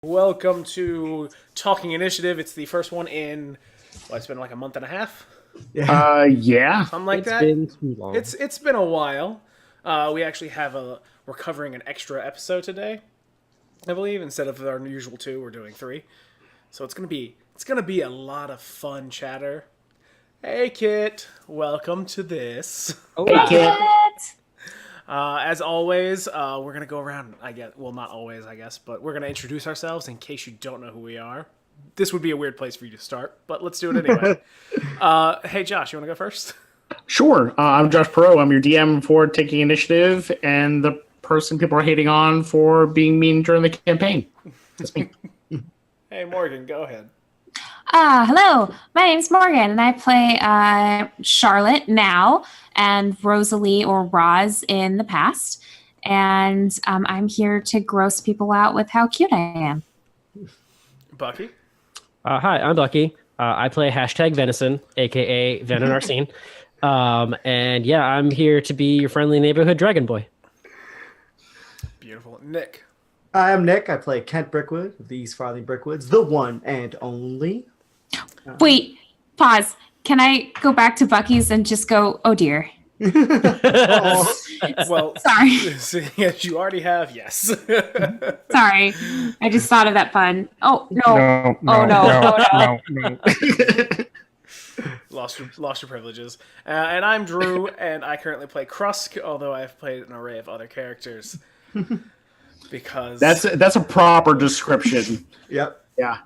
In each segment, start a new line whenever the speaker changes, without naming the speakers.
Welcome to Talking Initiative. It's the first one in, it's been like a month and a half?
Yeah.
Something like that.
It's been too long.
It's been a while. We're covering an extra episode today, I believe. Instead of our usual two, we're doing three. So it's gonna be a lot of fun chatter. Hey Kit, welcome to this.
Oh, hey, Kit.
As always, we're going to go around, not always, I guess, but we're going to introduce ourselves in case you don't know who we are. This would be a weird place for you to start, but let's do it anyway. Hey, Josh, you want to go first?
Sure. I'm Josh Perault. I'm your DM for Taking Initiative and the person people are hating on for being mean during the campaign. That's me.
Hey, Morgan, go ahead.
Hello, my name's Morgan, and I play Charlotte now, and Rosalie or Roz in the past. And I'm here to gross people out with how cute I am.
Bucky?
Hi, I'm Bucky. I play #Venison, a.k.a. Venom Arsene. And yeah, I'm here to be your friendly neighborhood dragon boy.
Beautiful. Nick?
I'm Nick. I play Kent Brickwood of the East Farthing Brickwoods, the one and only.
Wait, pause. Can I go back to Bucky's and just go, oh dear?
Well,
Sorry.
Yes, you already have, yes.
Sorry. I just thought of that pun. Oh, no.
No.
Lost your privileges. And I'm Drew, and I currently play Krusk, although I've played an array of other characters. Because
That's a proper description.
Yep.
Yeah.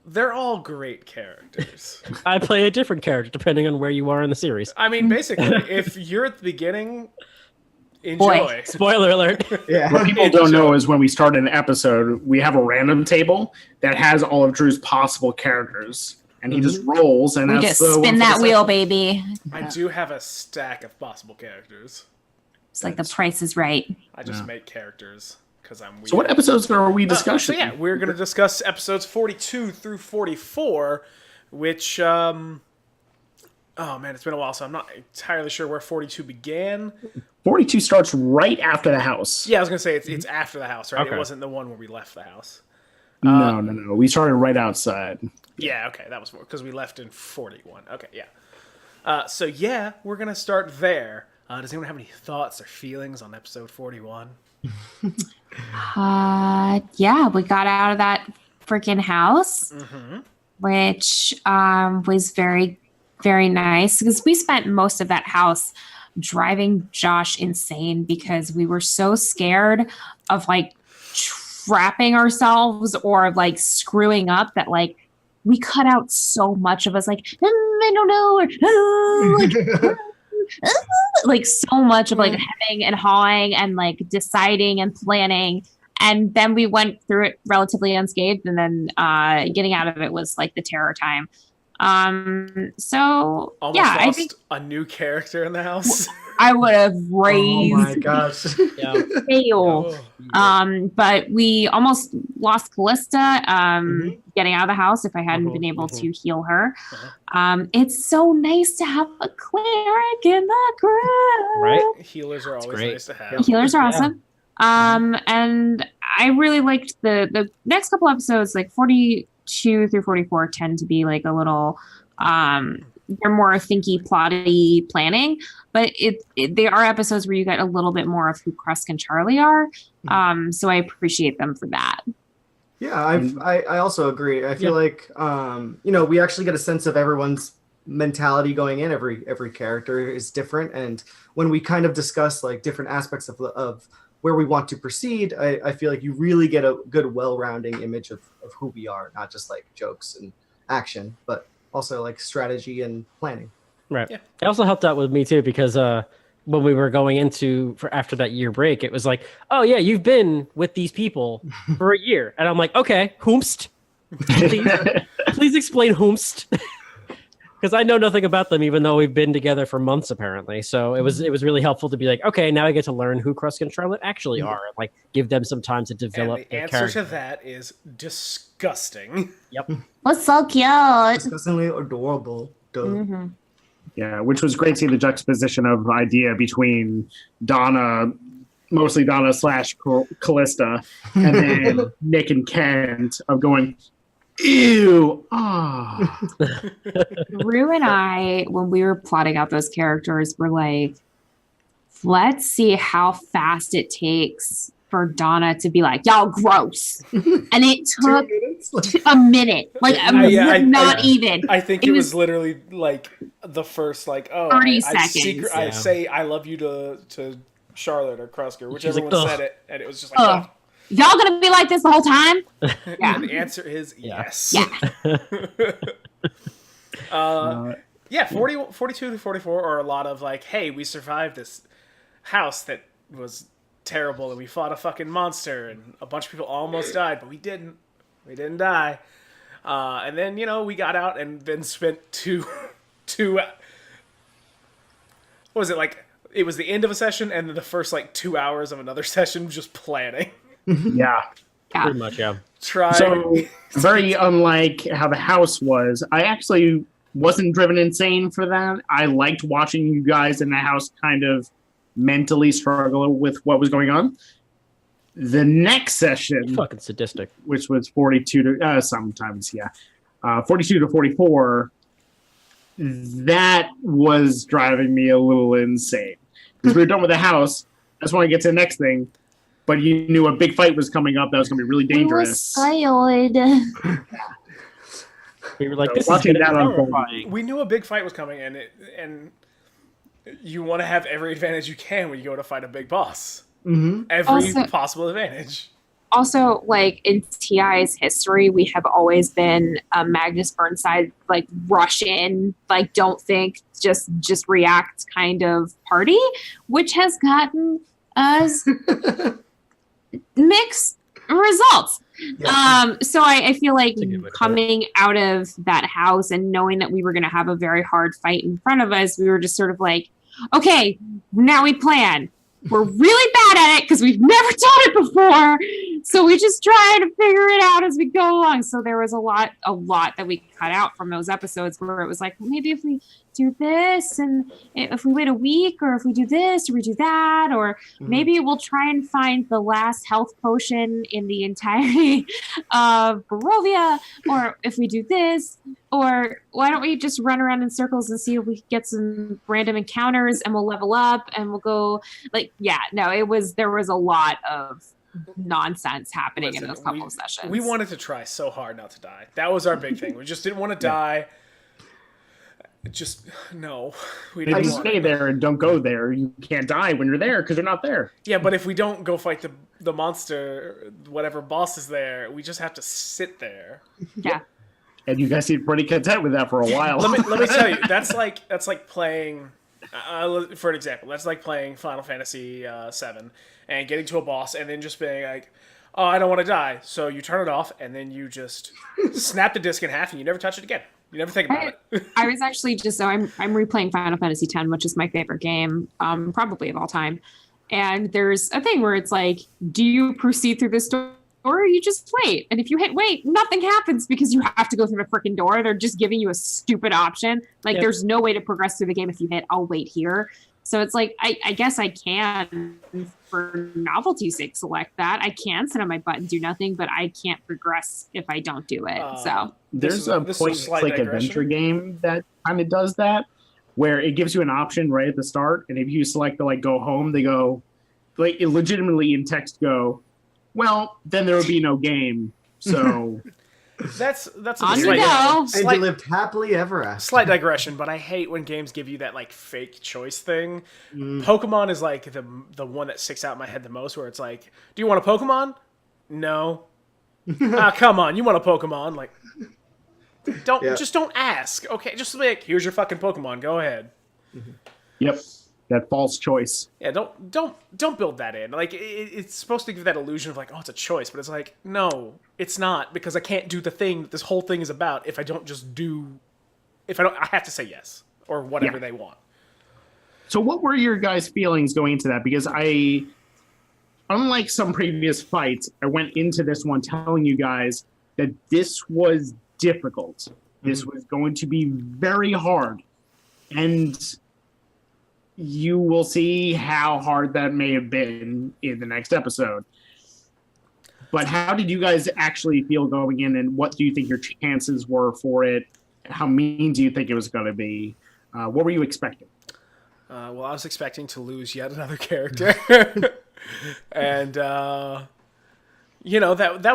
they're all great characters.
I play a different character depending on where you are in the series.
I mean, basically, if you're at the beginning, enjoy.
Spoiler alert.
Yeah.
What people don't know is when we start an episode, we have a random table that has all of Drew's possible characters. And he just rolls, and
We
that's
just
the one
spin
for
that
the
wheel,
session.
baby.
I do have a stack of possible characters.
It's like the price is right.
I just make characters because I'm weird.
So what episodes are we discussing?
So yeah, we're going to discuss episodes 42 through 44, which, oh man, it's been a while, so I'm not entirely sure where 42 began.
42 starts right after the house.
Yeah, I was going to say it's after the house, right?
Okay.
It wasn't the one where we left the house.
No. We started right outside.
Yeah, okay, that was because we left in 41. Okay, yeah. So yeah, we're going to start there. Does anyone have any thoughts or feelings on episode 41?
Yeah, we got out of that freaking house, which was very, very nice because we spent most of that house driving Josh insane because we were so scared of like trapping ourselves or like screwing up that like we cut out so much of us like I don't know or like so much of like hemming and hawing and like deciding and planning, and then we went through it relatively unscathed, and then getting out of it was like the terror time. So
Almost
yeah, I
lost
think
a new character in the house.
I would have
Oh
raised
my gosh.
Yeah.
hail. But we almost lost Callista getting out of the house if I hadn't been able to heal her. It's so nice to have a cleric in the group.
Right?
Healers are always
great.
nice to have.
Healers are awesome. And I really liked the next couple episodes, like 42 through 44 tend to be like a little they're more thinky, plotty planning, but they are episodes where you get a little bit more of who Krusk and Charlie are. So I appreciate them for that.
Yeah, I also agree. I feel like we actually get a sense of everyone's mentality going in. Every character is different, and when we kind of discuss like different aspects of where we want to proceed, I feel like you really get a good, well-rounding image of who we are, not just like jokes and action, but also like strategy and planning.
Right.
Yeah.
It also helped out with me too because when we were going after that year break, it was like, oh yeah, you've been with these people for a year, and I'm like, okay, whomst? Please explain whomst, because I know nothing about them, even though we've been together for months apparently. So it was really helpful to be like, okay, now I get to learn who Krusk and Charlotte actually are, and like give them some time to develop
And the
their
answer
character.
to that is disgusting.
Yep.
What's so cute?
Disgustingly adorable. Duh.
Yeah, which was great to see the juxtaposition of idea between Donna mostly Donna / Callista, and then Nick and Kent of going, ew,
Rue and I, when we were plotting out those characters, were like, let's see how fast it takes for Donna to be like, y'all gross. And it
2
took
minutes.
a minute, like not even.
I think it was literally like the first
30 seconds.
I say I love you to Charlotte or Krusker, whichever
like,
one said it, and it was just like,
y'all gonna be like this the whole time? Yeah.
And the answer is yes.
Yeah.
42 to 44 are a lot of like, hey, we survived this house that was terrible and we fought a fucking monster and a bunch of people almost died, but we didn't die. And then, we got out and then spent two what was it, like, it was the end of a session and then the first 2 hours of another session just planning.
Yeah.
Pretty much, yeah.
So, very unlike how the house was, I actually wasn't driven insane for that. I liked watching you guys in the house kind of mentally struggle with what was going on. The next session,
Fucking sadistic.
which was 42 to sometimes, 42 to 44, that was driving me a little insane. Because we were done with the house. I just want to get to the next thing. But you knew a big fight was coming up that was going to be really dangerous.
We were
We were like,
So
this is
watching
gonna
that
be
unfold.
horrifying.
We knew a big fight was coming, and you want to have every advantage you can when you go to fight a big boss.
Mm-hmm.
Every
Also-
possible advantage.
Also, in TI's history, we have always been a Magnus Burnside, rush in, don't think, just react kind of party, which has gotten us mixed results.
Yeah.
So I feel like
That's a good way to put it.
coming out of that house and knowing that we were going to have a very hard fight in front of us, we were just sort of like, okay, now we plan. We're really bad at it because we've never done it before. So we just try to figure it out as we go along. So there was a lot that we cut out from those episodes where it was like, well, maybe if we do this and if we wait a week, or if we do this or we do that, or maybe we'll try and find the last health potion in the entirety of Barovia, or if we do this, or why don't we just run around in circles and see if we can get some random encounters and we'll level up and we'll go there was a lot of nonsense happening in those couple of sessions.
We wanted to try so hard not to die. That was our big thing. We just didn't want to die. No. We
If
didn't
you
want
stay there and don't go there, you can't die when you're there because you're not there.
Yeah, but if we don't go fight the monster, whatever boss is there, we just have to sit there.
Yeah.
And you guys seem pretty content with that for a while.
Let me tell you, that's like playing. For an example, that's like playing Final Fantasy VII and getting to a boss and then just being like, "Oh, I don't want to die," so you turn it off and then you just snap the disc in half and you never touch it again. You never think about it.
I was actually I'm replaying Final Fantasy X, which is my favorite game, probably of all time. And there's a thing where it's like, do you proceed through this door or you just wait? And if you hit wait, nothing happens because you have to go through the freaking door. They're just giving you a stupid option. There's no way to progress through the game if you hit, I'll wait here. So it's like, I guess I can, for novelty's sake, select that. I can sit on my butt and do nothing, but I can't progress if I don't do it. So
There's a point-and-click adventure game that kind of does that, where it gives you an option right at the start, and if you select the go home, they go, it legitimately in text go, well, then there would be no game. So
That's a
on you
slight,
go.
And you lived happily ever after.
slight digression, but I hate when games give you that fake choice thing. Pokemon is the one that sticks out in my head the most, where it's like, do you want a Pokemon? No. Come on, you want a Pokemon? Just don't ask. Okay, just here's your fucking Pokemon. Go ahead.
Yep, that false choice.
Yeah, don't build that in. It's supposed to give that illusion of oh, it's a choice, but it's no, it's not, because I can't do the thing that this whole thing is about if I don't just do. I have to say yes or whatever they want.
So what were your guys' feelings going into that? Because unlike some previous fights, I went into this one telling you guys that this was difficult. This was going to be very hard. And you will see how hard that may have been in the next episode. But how did you guys actually feel going in, and what do you think your chances were for it? How mean do you think it was going to be? What were you expecting?
Well, I was expecting to lose yet another character. And that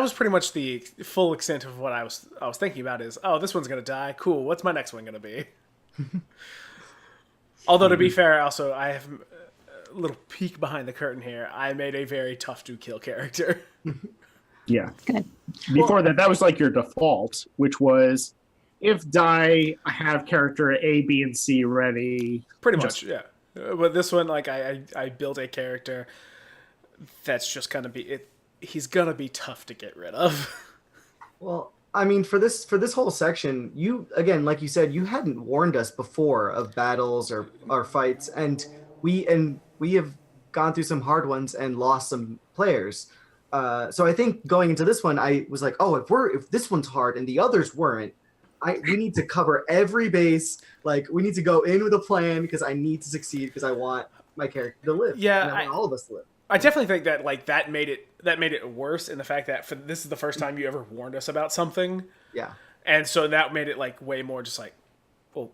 was pretty much the full extent of what I was thinking about is, oh, this one's going to die. Cool. What's my next one going to be? Although, to be fair, also, I have a little peek behind the curtain here. I made a very tough-to-kill character.
Yeah.
Good.
Before that was like your default, which was if die, I have character A, B, and C ready.
Pretty much, yeah. But this one, like, I built a character that's just going to be... He's going to be tough to get rid of.
Well, I mean, for this whole section, you, again, like you said, you hadn't warned us before of battles or fights, and we have gone through some hard ones and lost some players. So I think going into this one, I was like, oh, if this one's hard and the others weren't, we need to cover every base. Like, we need to go in with a plan because I need to succeed because I want my character to live.
Yeah,
and I want all of us to live.
I definitely think that that made it worse in the fact that this is the first time you ever warned us about something.
Yeah.
And so that made it like way more just like, well,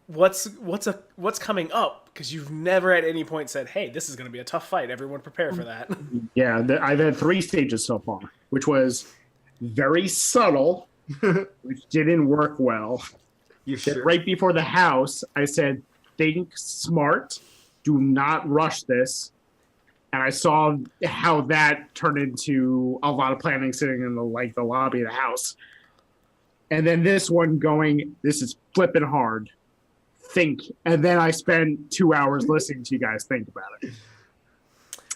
what's coming up? Because you've never at any point said, hey, this is going to be a tough fight. Everyone prepare for that.
Yeah, I've had 3 stages so far, which was very subtle, which didn't work well.
You sure?
Right before the house, I said, think smart. Do not rush this. And I saw how that turned into a lot of planning sitting in the lobby of the house. And then this one going, this is flipping hard. Think. And then I spent 2 hours listening to you guys think about it.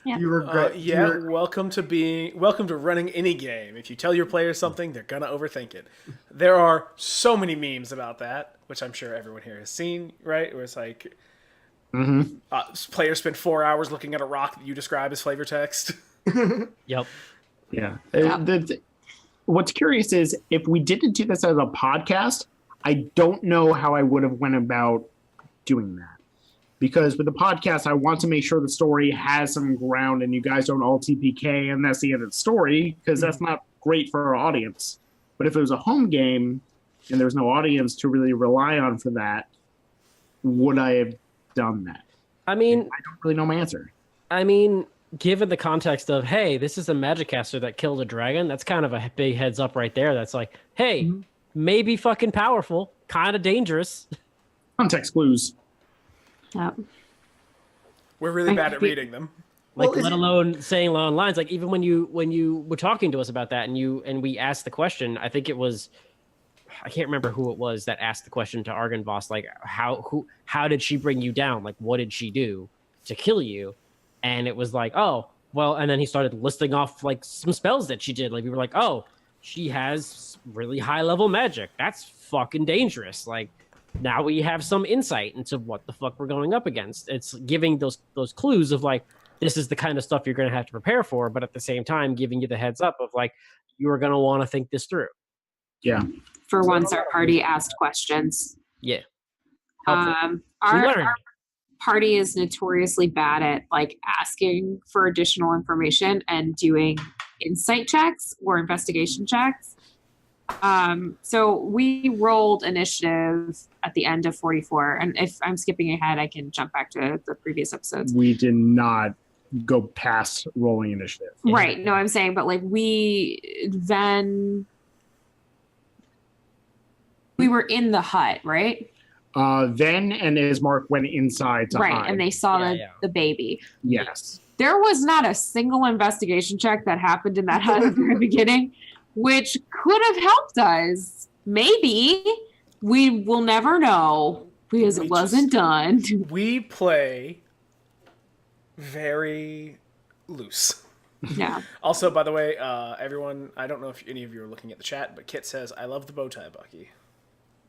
Yeah.
You regret.
Welcome to running any game. If you tell your players something, they're gonna overthink it. There are so many memes about that, which I'm sure everyone here has seen, right? Where it's like, players spend 4 hours looking at a rock that you describe as flavor text.
Yep.
Yeah. What's curious is if we didn't do this as a podcast, I don't know how I would have went about doing that. Because with the podcast, I want to make sure the story has some ground and you guys don't all TPK and that's the end of the story, because that's not great for our audience. But if it was a home game and there's no audience to really rely on for that, would I have done that?
I mean,
I don't really know my answer.
I mean, given the context of, hey, this is a magic caster that killed a dragon, that's kind of a big heads up right there. That's like, hey, maybe fucking powerful, kind of dangerous.
Context clues.
Yep.
We're really bad at reading them.
Like, let alone saying long lines. Like, even when you were talking to us about that and we asked the question, I think it was, I can't remember who it was that asked the question to Argon Boss, like, how did she bring you down? Like, what did she do to kill you? And it was like, oh, well, and then he started listing off like some spells that she did. Like, we were like, oh, she has really high level magic. That's fucking dangerous. Like, now we have some insight into what the fuck we're going up against. It's giving those clues of like, this is the kind of stuff you're going to have to prepare for, but at the same time, giving you the heads up of like, you are going to want to think this through.
Yeah.
For once, our party asked questions.
Yeah.
Our party is notoriously bad at like asking for additional information and doing insight checks or investigation checks. So we rolled initiative at the end of 44, and if I'm skipping ahead, I can jump back to the previous episodes.
We did not go past rolling initiative.
Right. No, I'm saying, but like we were in the hut, right?
Then and Ismark went inside to hide.
And they saw the baby.
Yes.
There was not a single investigation check that happened in that hut at the very beginning, which could have helped us. Maybe. We will never know because it wasn't done.
We play very loose.
Yeah.
Also, by the way, everyone, I don't know if any of you are looking at the chat, but Kit says, I love the bow tie, Bucky.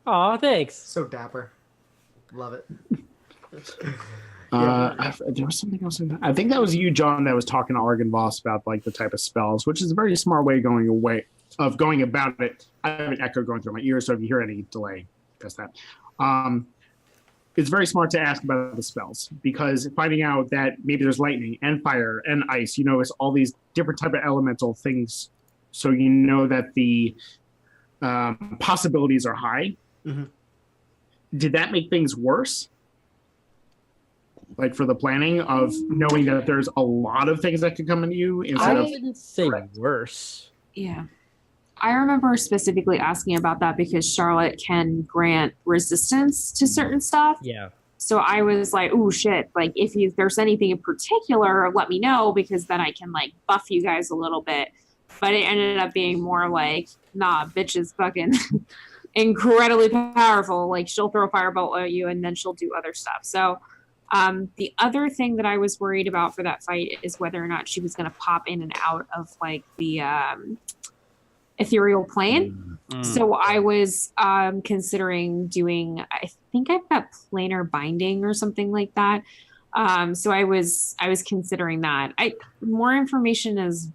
Aw, thanks.
So dapper. Love it.
There was something else. I think that was you, John, that was talking to Argon Voss about like the type of spells, which is a very smart way of going about it. I have an echo going through my ears, so if you hear any delay, that's that. it's very smart to ask about the spells, because finding out that maybe there's lightning and fire and ice, it's all these different type of elemental things, so you know that the possibilities are high.
Mm-hmm.
Did that make things worse? Like for the planning of knowing that there's a lot of things that could come into you instead
I
of
wouldn't say worse.
Yeah. I remember specifically asking about that because Charlotte can grant resistance to certain stuff.
Yeah.
So I was like, "Oh shit! Like, if there's anything in particular, let me know, because then I can like buff you guys a little bit." But it ended up being more like, "Nah, bitch is fucking incredibly powerful. Like, she'll throw a firebolt at you, and then she'll do other stuff." So, the other thing that I was worried about for that fight is whether or not she was going to pop in and out of like the ethereal plane. So I was considering doing, I think I've got planar binding or something like that. So I was considering that. More information is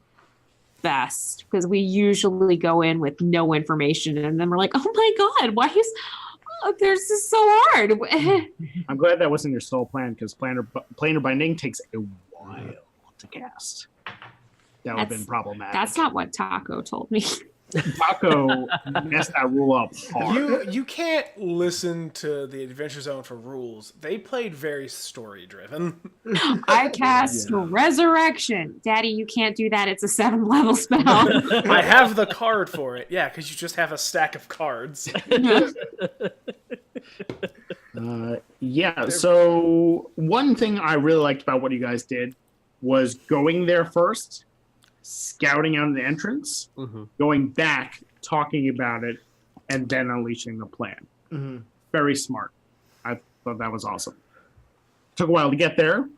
best, because we usually go in with no information and then we're like, oh my god, why is this is so hard.
I'm glad that wasn't your sole plan, because planar binding takes a while to cast. That would have been problematic.
That's not what Taco told me.
Taco messed that rule up hard.
You can't listen to the Adventure Zone for rules. They played very story driven.
I cast Resurrection. Daddy, you can't do that. It's a 7th level spell.
I have the card for it. Yeah, because you just have a stack of cards.
So one thing I really liked about what you guys did was going there first, scouting out the entrance, going back, talking about it, and then unleashing the plan.
Mm-hmm.
Very smart. I thought that was awesome. Took a while to get there,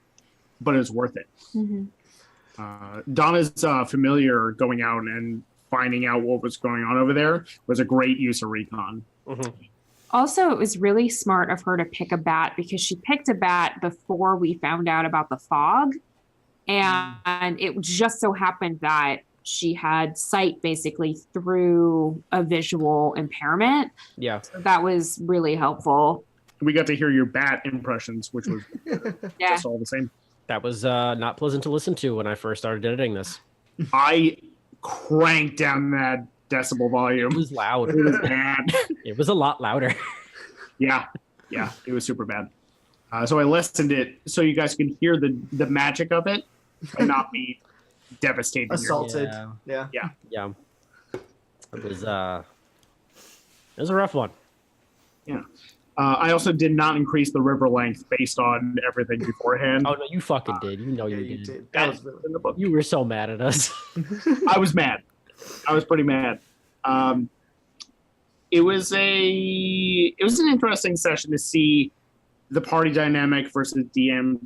but it was worth it. Donna's familiar going out and finding out what was going on over there was a great use of recon.
Also, it was really smart of her to pick a bat, because she picked a bat before we found out about the fog. And it just so happened that she had sight basically through a visual impairment.
Yeah.
So that was really helpful.
We got to hear your bat impressions, which was just all the same.
That was not pleasant to listen to when I first started editing this.
I cranked down that decibel volume.
It was loud.
It was bad.
It was a lot louder.
Yeah, it was super bad. So I lessened it so you guys can hear the magic of it and not be devastated.
Assaulted.
Yeah.
It was a rough one.
Yeah. I also did not increase the river length based on everything beforehand.
Oh no, you fucking did. You know you did.
That was really...
in the book.
You were so mad at us.
I was mad. I was pretty mad. It was an interesting session to see the party dynamic versus DM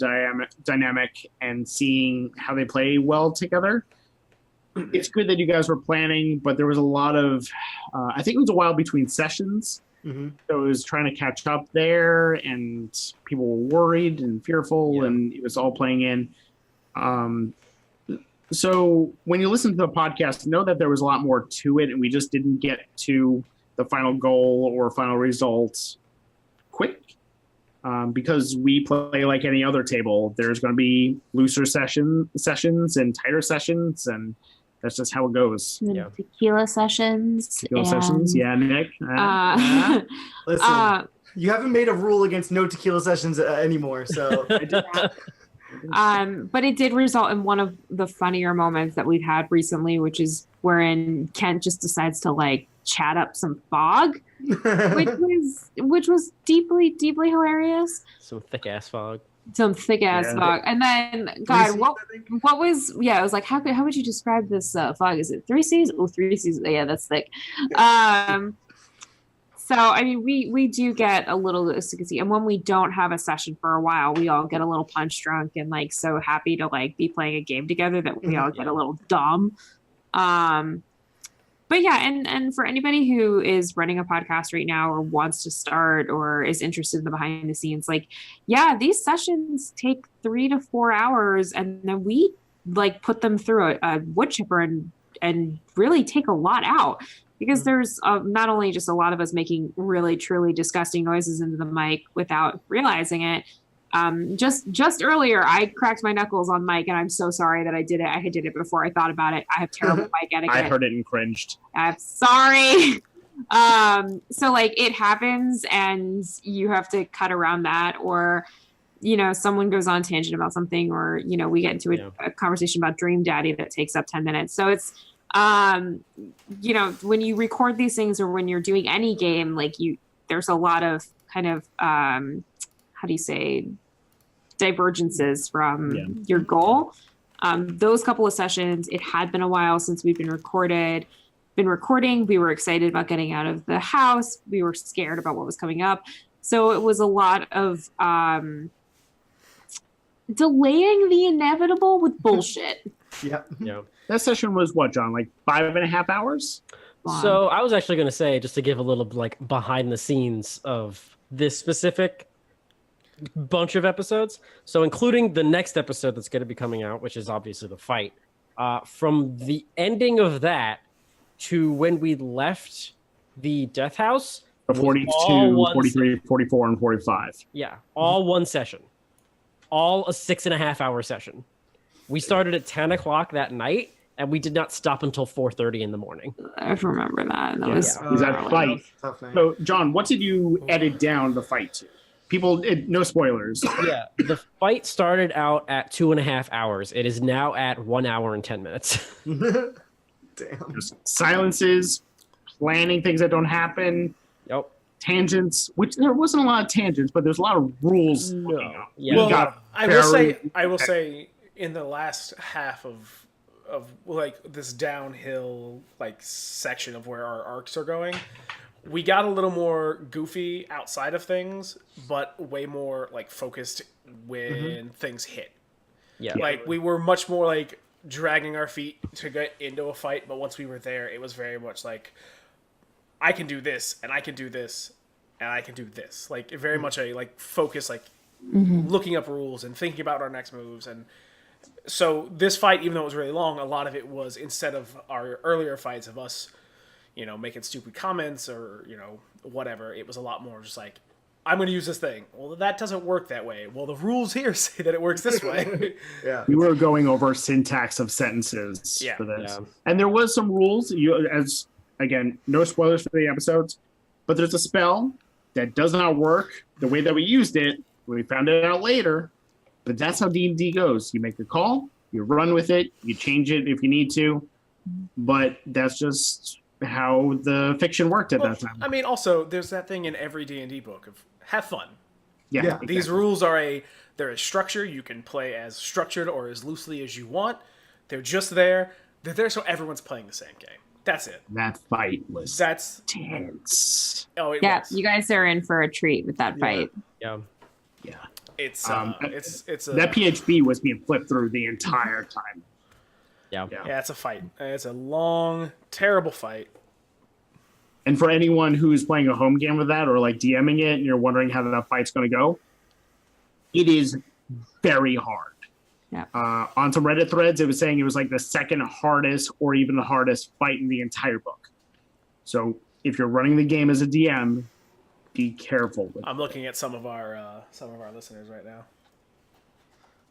dynamic and seeing how they play well together. It's good that you guys were planning, but there was a lot of, I think it was a while between sessions.
Mm-hmm.
So it was trying to catch up there, and people were worried and fearful, and it was all playing in. So when you listen to the podcast, know that there was a lot more to it, and we just didn't get to the final goal or final results quick. Because we play like any other table. There's going to be looser sessions and tighter sessions, and that's just how it goes.
Tequila sessions.
Yeah, Nick.
Listen, you haven't made a rule against no tequila sessions anymore, so.
But it did result in one of the funnier moments that we've had recently, which is wherein Kent just decides to like chat up some fog, which was deeply hilarious.
Some thick ass fog.
Fog. And then God, what was it was like, how would you describe this fog? Is it 3 C's? Oh, 3 C's. Yeah, that's thick. So I mean, we do get a little lucidity, and when we don't have a session for a while, we all get a little punch drunk and like so happy to like be playing a game together that we all get a little dumb. But yeah, and for anybody who is running a podcast right now or wants to start or is interested in the behind the scenes, like, yeah, these sessions take 3 to 4 hours, and then we like put them through a wood chipper and really take a lot out. because there's not only just a lot of us making really truly disgusting noises into the mic without realizing it. Just earlier, I cracked my knuckles on mic, and I'm so sorry that I did it. I did it before I thought about it. I have terrible mic etiquette.
I heard it and cringed.
I'm sorry. So like it happens, and you have to cut around that, or someone goes on tangent about something, or we get into a conversation about Dream Daddy that takes up 10 minutes. So it's when you record these things, or when you're doing any game, like there's a lot of kind of how do you say, divergences from your goal. Those couple of sessions, it had been a while since we've been recording. We were excited about getting out of the house. We were scared about what was coming up. So it was a lot of delaying the inevitable with bullshit.
Yep.
Yeah.
That session was what, John? Like 5.5 hours?
So I was actually going to say, just to give a little like behind the scenes of this specific bunch of episodes. So including the next episode that's going to be coming out, which is obviously the fight. From the ending of that to when we left the death house.
42, 43, 44, and 45.
Yeah. All one session. All a 6.5 hour session. We started at 10 o'clock that night, and we did not stop until 4:30 in the morning.
I remember that. That was
that fight.
Tough night.
So, John, what did you edit down the fight to? People, no spoilers.
Yeah, the fight started out at 2.5 hours. It is now at 1 hour and 10 minutes.
Damn.
There's silences, planning things that don't happen,
Yep.
tangents, which there wasn't a lot of tangents, but there's a lot of rules.
No. Yeah.
Well,
got
I will say, in the last half of like this downhill like section of where our arcs are going, we got a little more goofy outside of things, but way more like focused when things hit.
Yeah.
Like we were much more like dragging our feet to get into a fight, but once we were there, it was very much like I can do this, and I can do this, and I can do this. Like very much a like focus, like looking up rules and thinking about our next moves. And so this fight, even though it was really long, a lot of it was instead of our earlier fights of us, making stupid comments or whatever. It was a lot more just like, I'm going to use this thing. Well, that doesn't work that way. Well, the rules here say that it works this way.
Yeah.
We were going over syntax of sentences for this.
Yeah.
And there was some rules, again, no spoilers for the episodes, but there's a spell that does not work the way that we used it. We found it out later, but that's how D&D goes. You make a call, you run with it, you change it if you need to, but that's just how the fiction worked at that time.
I mean, also, there's that thing in every D&D book of have fun.
Yeah.
Yeah.
These rules are they're a structure. You can play as structured or as loosely as you want. They're just there. They're there so everyone's playing the same game. That's it.
That fight was tense.
Oh, it
Yeah,
was.
you guys are in for a treat with that fight.
Yeah.
Yeah.
It's a
That PHB was being flipped through the entire time.
Yeah.
yeah, it's a fight. It's a long, terrible fight.
And for anyone who's playing a home game with that or like DMing it and you're wondering how that fight's going to go, it is very hard.
Yeah.
On some Reddit threads, it was saying it was like the second hardest or even the hardest fight in the entire book. So if you're running the game as a DM, be careful with
I'm looking at some of our listeners right now.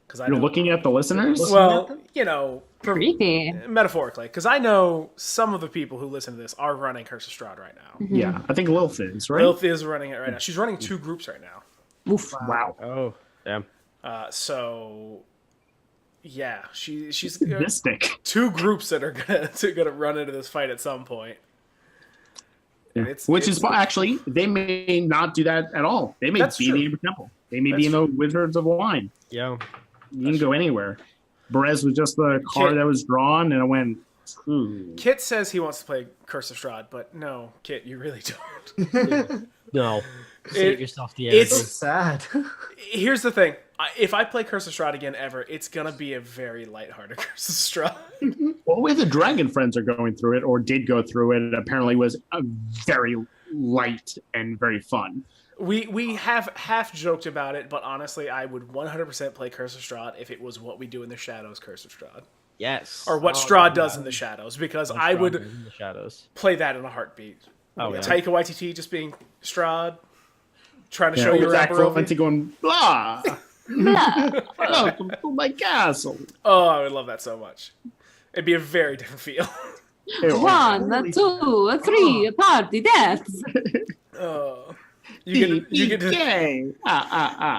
Because
You're looking at the listeners?
Well,
Creepy.
metaphorically, because I know some of the people who listen to this are running Curse of Strahd right now.
Yeah, I think Lilith is, right?
Lilith is running it right now. She's running 2 groups right now.
Oof.
Wow.
Oh, damn.
So, yeah, she's
Mystic.
2 groups that are gonna run into this fight at some point.
Yeah. Which is actually, they may not do that at all. They may
That's
be
true.
in the Amber Temple. They may be in the Wizards of Wine.
Yeah.
You can go anywhere. Berez was just the card
Kit.
that was drawn, and I went, ooh.
Kit says he wants to play Curse of Strahd, but no, Kit, you really don't.
No. Save
It-
yourself the
it's-
energy.
So sad.
Here's the thing. If I play Curse of Strahd again ever, it's gonna be a very lighthearted Curse of Strahd.
Well, the way the Dragon Friends are going through it, or did go through it, apparently was very light and very fun.
We have half joked about it, but honestly, I would 100% play Curse of Strahd if it was what we do in the Shadows Curse of Strahd.
Yes.
or what Strahd does in the shadows, because I would
In the shadows.
play that in a heartbeat.
Oh, yeah.
Taika Waititi just being Strahd, trying to
Yeah,
show you
Zach
around
Valenti going, blah. Welcome to my castle.
Oh, I would love that so much. It'd be a very different feel.
One, two, three, party deaths.
You get to
Gay.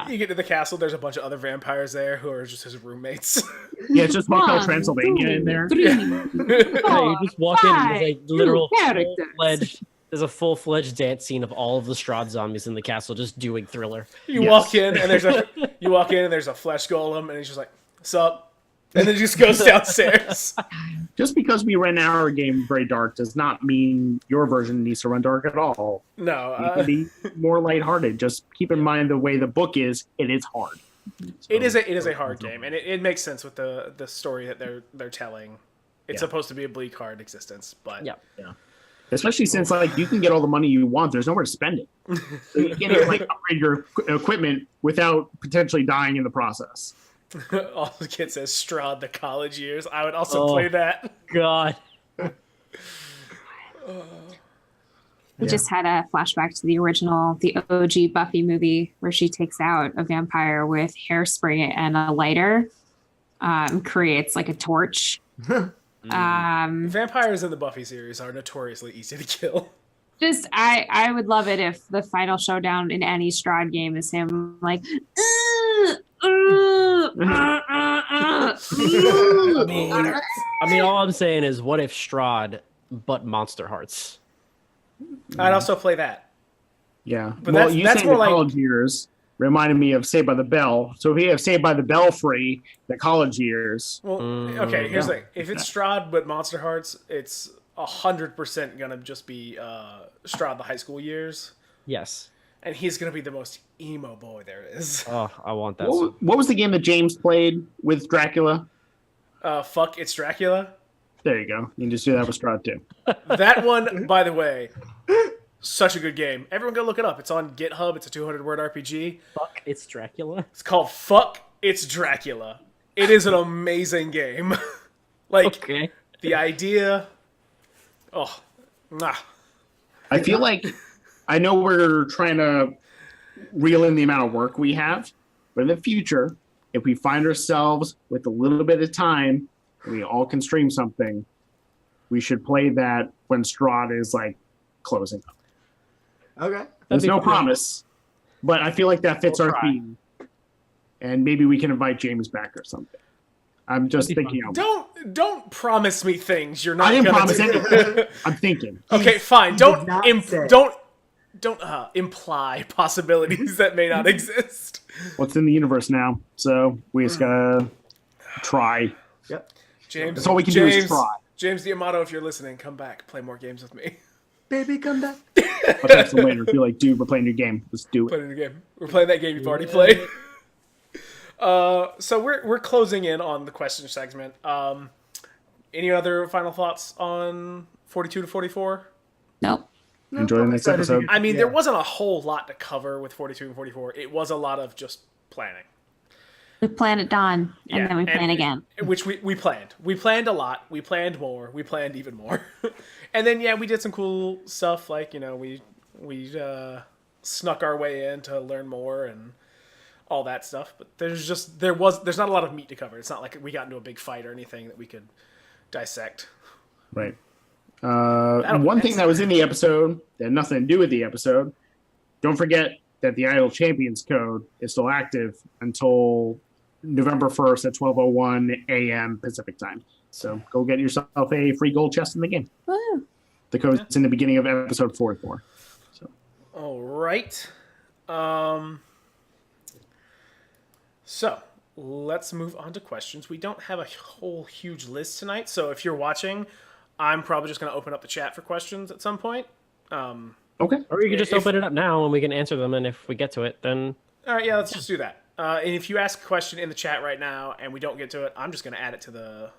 you get to the castle. There's a bunch of other vampires there who are just his roommates.
Yeah, it's just Hotel
One,
Transylvania
two,
in there.
Three,
Yeah, you just walk in and there's a
five,
literal
two characters.
full-fledged, there's a full-fledged dance scene of all of the Strahd zombies in the castle just doing Thriller.
You
Yes.
walk in and there's a flesh golem and he's just like, "Sup?" And then he just goes downstairs.
Just because we ran our game very dark does not mean your version needs to run dark at all. It
No,
can be more lighthearted. Just keep in mind the way the book is, it is hard.
it is a hard game, and it makes sense with the story that they're telling. It's
Yeah.
supposed to be a bleak, hard existence, but
Yeah.
Especially since like you can get all the money you want, there's nowhere to spend it. So you can't even like upgrade your equipment without potentially dying in the process.
all the kid says Strahd the college years. I would also
Oh.
play that.
God.
We just had a flashback to the OG Buffy movie where she takes out a vampire with hairspray and a lighter, creates like a torch.
Vampires in the Buffy series are notoriously easy to kill.
Just I would love it if the final showdown in any Strahd game is him like.
I mean, all I'm saying is, what if Strahd but Monster Hearts?
I'd also play that.
Yeah.
But
well,
that's-
you
that's
saying
more
the
like-
college years reminded me of Saved by the Bell. So if we have Saved by the Bell free, the college years.
Well, okay, here's the thing. If it's Strahd but Monster Hearts, it's 100% gonna just be Strahd the high school years,
Yes.
and he's gonna be the most emo boy there is.
Oh, I want that.
What was the game that James played with Dracula?
Fuck, it's Dracula.
There you go. You can just do that with Strahd too.
That one, by the way, such a good game. Everyone go look it up. It's on GitHub. It's a 200-word RPG.
Fuck, it's Dracula.
It's called Fuck, It's Dracula. It is an amazing game. Like,
Okay.
the idea... Oh, nah.
I feel like I know we're trying to reel in the amount of work we have, but in the future, if we find ourselves with a little bit of time and we all can stream something, we should play that when Strahd is like closing up.
Okay.
There's
be
no
fun.
promise, but I feel like that fits
We'll
our
try.
theme. And maybe we can invite James back or something. I'm just
That'd be
thinking out.
Don't promise me things you're not
I didn't
gonna
promise
do.
anything. I'm thinking.
Okay, fine. Don't
not say.
don't imply possibilities that may not exist.
What's in the universe now? So we just gotta try.
Yep.
James,
That's all we can do is try.
James D'Amato, if you're listening, come back, play more games with me.
Baby, come back.
I'll text him later. Be like, dude, we're playing your game. Let's do
Play
it.
the game. We're playing that game you've already played. So we're closing in on the question segment. Any other final thoughts on 42 to 44?
Nope.
Enjoy the next
excited to
episode.
get-
I mean,
Yeah.
there wasn't a whole lot to cover with 42 and 44. It was a lot of just planning.
We plan at dawn and
Yeah,
then we plan again.
Which we planned. We planned a lot. We planned more. We planned even more. And then, yeah, we did some cool stuff. Like, we snuck our way in to learn more and all that stuff. But there's not a lot of meat to cover. It's not like we got into a big fight or anything that we could dissect.
Right.
be
One thing
nice.
that was in the episode that had nothing to do with the episode. Don't forget that the Idle Champions code is still active until November 1st at 12:01 a.m. Pacific time. So go get yourself a free gold chest in the game.
Woo.
The code's in the beginning of episode 44. So
All right. So let's move on to questions. We don't have a whole huge list tonight, so if you're watching, I'm probably just going to open up the chat for questions at some point.
okay.
Or you can just
If-
open it up now and we can answer them. And if we get to it, then
All right, yeah, let's just do that. And if you ask a question in the chat right now and we don't get to it, I'm just going to add it to the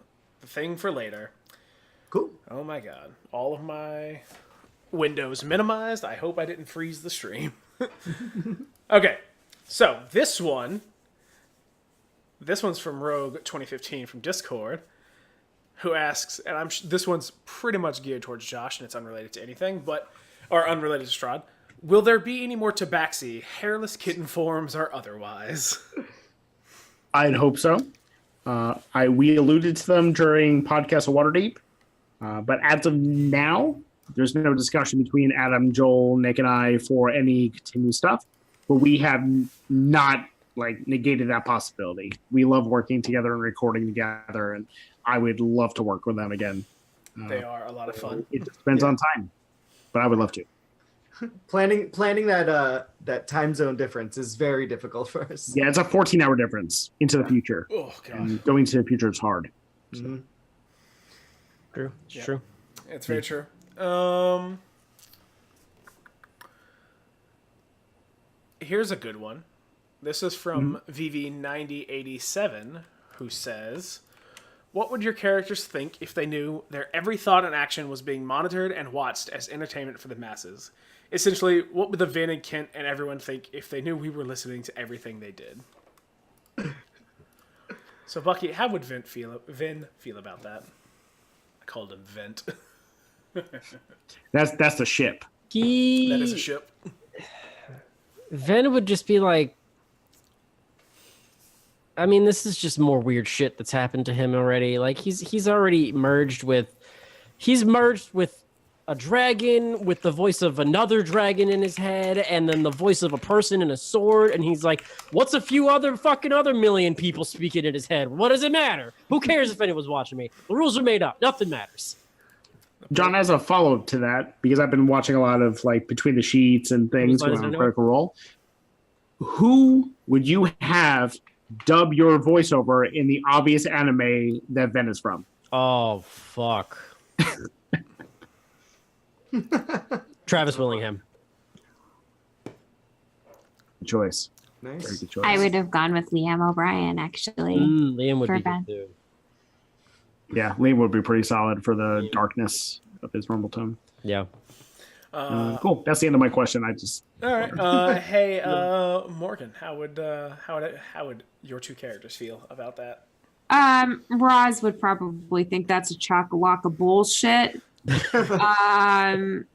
thing for later.
Cool.
Oh my god. All of my windows minimized. I hope I didn't freeze the stream. Okay, so this one's from Rogue 2015 from Discord. who asks, and this one's pretty much geared towards Josh, and it's unrelated to anything, or unrelated to Strahd. Will there be any more tabaxi, hairless kitten forms or otherwise?
I'd hope so. We alluded to them during podcast of Waterdeep, but as of now, there's no discussion between Adam, Joel, Nick, and I for any continued stuff. But we have not negated that possibility. We love working together and recording together, and I would love to work with them again.
They are a lot of fun.
It depends on time, but I would love to.
Planning that time zone difference is very difficult for us.
Yeah, it's a 14-hour difference into the future.
Oh god,
and going to the future is hard.
Mm-hmm.
True. It's true.
It's very true. Here's a good one. This is from VV9087, who says, "What would your characters think if they knew their every thought and action was being monitored and watched as entertainment for the masses? Essentially, what would the Vin and Kent and everyone think if they knew we were listening to everything they did?" So, Bucky, how would Vin feel about that? I called him Vent.
That's the ship.
That is a ship.
Ven would just be like, I mean, this is just more weird shit that's happened to him already. Like he's already merged with a dragon with the voice of another dragon in his head, and then the voice of a person in a sword, and he's like, what's a few other million people speaking in his head? What does it matter? Who cares if anyone's watching me? The rules are made up. Nothing matters.
John, has a follow-up to that, because I've been watching a lot of Between the Sheets and things when I'm on Critical Role. Who would you have dub your voiceover in the obvious anime that Ven is from?
Oh, fuck. Travis Willingham.
Good choice.
Nice.
Very good choice.
I would have gone with Liam O'Brien, actually.
Liam would
For
be
Ben.
good too.
Yeah, Liam would be pretty solid for the darkness of his rumble tone.
Yeah.
Cool. That's the end of my question. I just.
All right. Hey, Morgan, how would your two characters feel about that?
Roz would probably think that's a chock-a-lock of bullshit.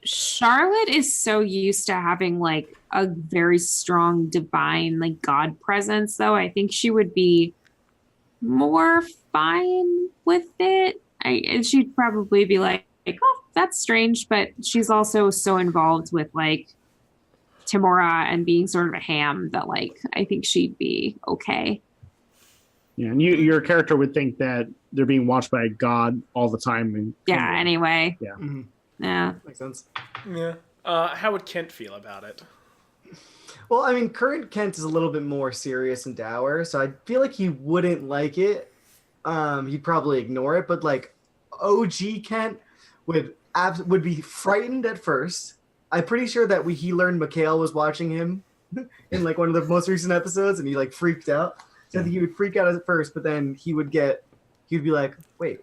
Charlotte is so used to having a very strong divine God presence, though. I think she would be more fine with it. And she'd probably be like, oh, that's strange, but she's also so involved with Timora and being sort of a ham that I think she'd be okay.
Yeah, and your character would think that they're being watched by a god all the time. And
Anyway.
Yeah.
Mm-hmm.
Yeah.
Makes sense.
Yeah. How would Kent feel about it?
Well, I mean, current Kent is a little bit more serious and dour, so I feel like he wouldn't like it. He'd probably ignore it, but OG Kent would be frightened at first. I'm pretty sure that he learned Mikhail was watching him in one of the most recent episodes, and he freaked out. So I think he would freak out at first, but then he'd be like, wait,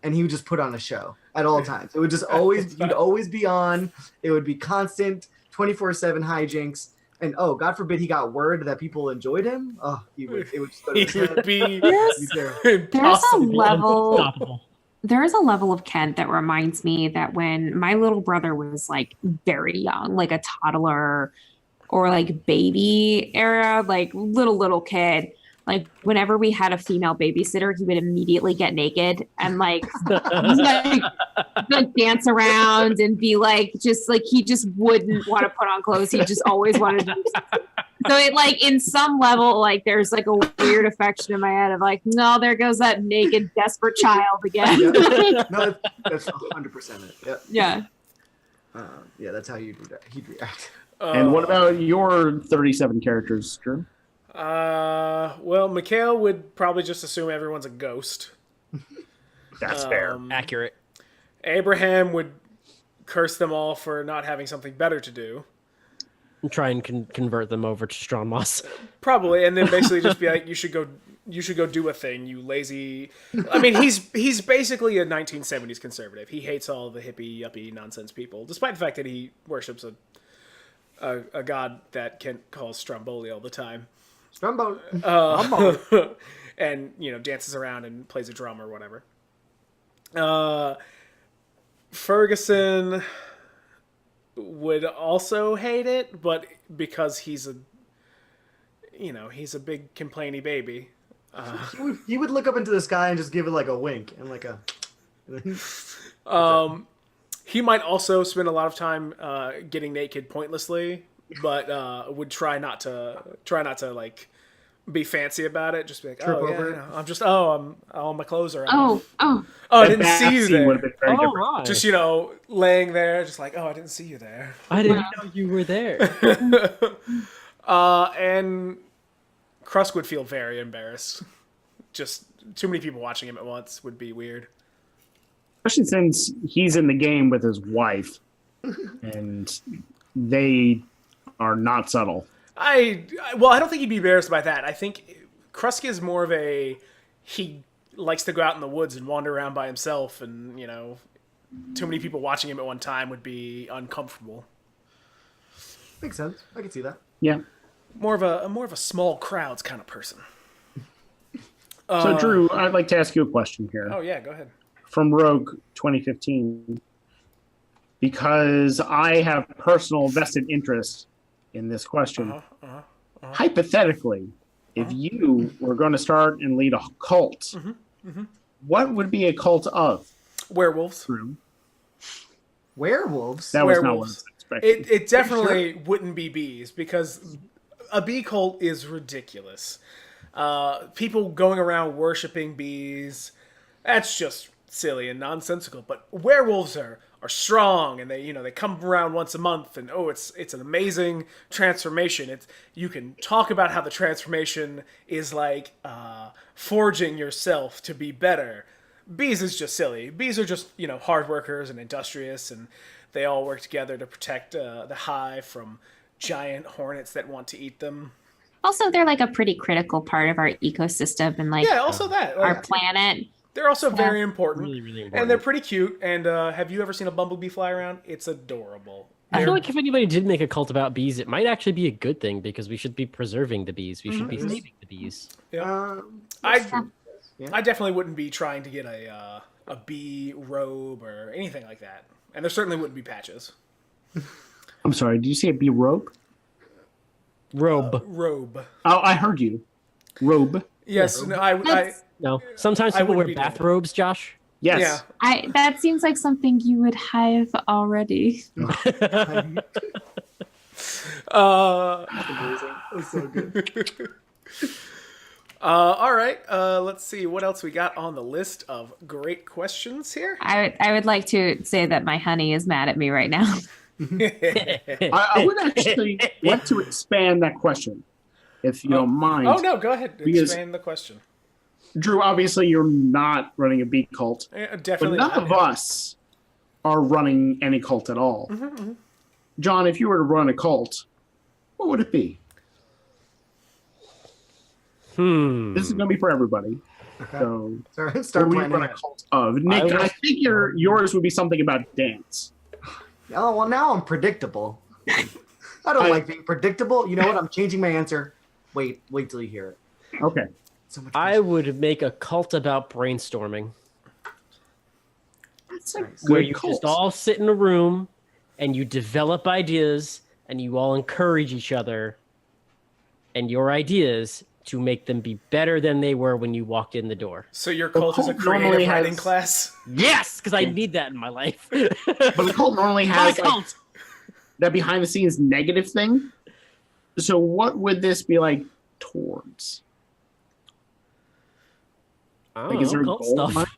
and he would just put on a show at all times. It would just he'd always be on. It would be constant 24/7 hijinks. And God forbid he got word that people enjoyed him. Oh, it would just go to his head.
There's a level. There is a level of Kent that reminds me that when my little brother was very young, a toddler or baby era, little kid, whenever we had a female babysitter, he would immediately get naked and dance around and be he just wouldn't want to put on clothes. He just always wanted to do something. So it in some level, there's a weird affection in my head of no, there goes that naked, desperate child again.
Yeah. No, that's 100% it. Yeah.
Yeah.
Yeah, that's how he'd react.
And what about your 37 characters, Drew?
Well, Mikhail would probably just assume everyone's a ghost.
That's fair.
Accurate.
Abraham would curse them all for not having something better to do.
And try and convert them over to Strong Moss.
Probably, and then basically just be like, you should go do a thing, you lazy. I mean, he's basically a 1970s conservative. He hates all the hippie yuppie nonsense people, despite the fact that he worships a god that Kent calls Stromboli all the time.
Stromboli.
And dances around and plays a drum or whatever. Ferguson would also hate it, but because he's a big complainy baby.
He would look up into the sky and just give it like a wink and like a.
He might also spend a lot of time getting naked pointlessly, but would try not to like be fancy about it. Just be like,
Trip
oh
over
yeah,
it.
I'm just all my clothes are
Oh,
off.
oh.
Oh, I
The
didn't see
bath
you
scene
there.
would have been very
Oh
different.
my!
Just laying there, just like, oh, I didn't see you there.
I didn't know you were there.
And Krusk would feel very embarrassed. Just too many people watching him at once would be weird.
Especially since he's in the game with his wife, and they are not subtle.
I don't think he'd be embarrassed by that. I think Krusk is more of he likes to go out in the woods and wander around by himself, and too many people watching him at one time would be uncomfortable.
Makes sense. I can see that.
Yeah.
More of a small crowds kind of person.
So, Drew, I'd like to ask you a question here.
Oh yeah, go ahead.
From Rogue 2015, because I have personal vested interest in this question. Hypothetically, if you were going to start and lead a cult, what would be a cult of?
Werewolves.
Drew?
Werewolves.
That was not what I
Werewolves.
was expecting.
It definitely wouldn't be bees, because a bee cult is ridiculous. People going around worshiping bees, that's just silly and nonsensical. But werewolves are strong, and they come around once a month, and it's an amazing transformation. You can talk about how the transformation is like forging yourself to be better. Bees is just silly. Bees are just hard workers and industrious, and they all work together to protect the hive from giant hornets that want to eat them.
Also, they're like a pretty critical part of our ecosystem and like
Yeah, also that.
our planet.
They're also very important.
Really, really important.
And they're pretty cute. And have you ever seen a bumblebee fly around? It's adorable.
I feel like if anybody did make a cult about bees, it might actually be a good thing because we should be preserving the bees. We should be saving the bees.
Yeah. I definitely wouldn't be trying to get a bee robe or anything like that. And there certainly wouldn't be patches.
I'm sorry, did you say a bee robe?
Robe.
Robe.
Oh, I heard you. Robe.
Yes. No,
No. Sometimes
I
people wear
wouldn't be doing it.
bathrobes, Josh.
Yes.
Yeah.
That seems like something you would have already.
Amazing. That's so good.
All right. Let's see what else we got on the list of great questions here.
I would like to say that my honey is mad at me right now.
I would actually like to expand that question, if you don't mind.
Oh no, go ahead.
Because-
Expand the question.
Drew, obviously you're not running a bee cult, but
Definitely.
none
not.
of us are running any cult at all. John, if you were to run a cult, what would it be? This is going to be for everybody.
Okay.
So,
Sorry,
what
start
would you
planning
run a
it.
cult of? Nick, I think yours would be something about dance.
Oh, well, now I'm predictable. I don't like being predictable. You know what? I'm changing my answer. Wait till you hear it.
Okay.
So much
I would make a cult about brainstorming
That's a
Nice.
where
good
you
cult.
just all sit in a room and you develop ideas and you all encourage each other and your ideas to make them be better than they were when you walked in the door.
So your cult is a
cult normally
creative writing
has-
class.
Yes, because I need that in my life.
But the cult normally
My
has like,
cult.
that behind the scenes negative thing. So what would this be like towards?
I
Like, is there a
cult
goal?
stuff.